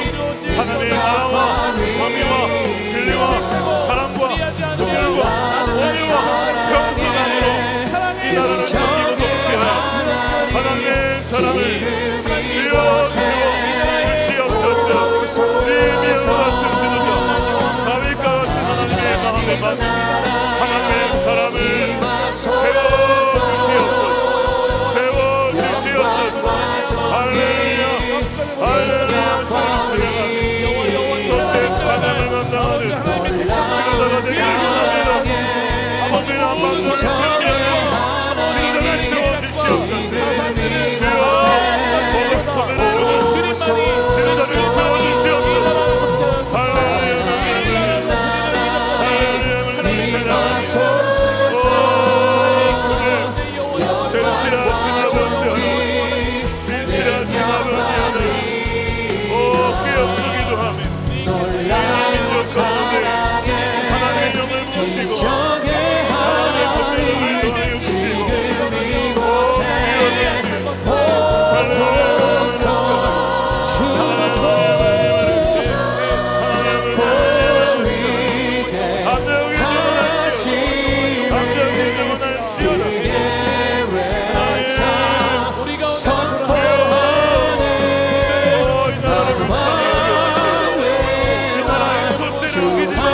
하나님의 나라와 공의와 진리와 사랑과 긍휼과 온유와 평등함으로 이 나라를 섬기고 통치하여 하나님의 사람을 주여 주시옵소서. 우리의 미안과 같은 지도자 다윗과 같은 하나님의 마음에 맞는 하나님의 사람을 세워주시옵소서. 세워주시옵소서. 할렐루야 할렐루야. 주님 찬양을 감당하는 지도자가 되기를 원합니다. 거기나 방송을 승리하여 지도자를 세워주시옵소서. 주여 거기나 이루고 지도자를 세워주시옵소서. 할렐루야 할렐루야 진실하신 아버지 하나님, 깨어쓰기도 하며 하나님의 영을 모시고 하나님의 법궤를 기도해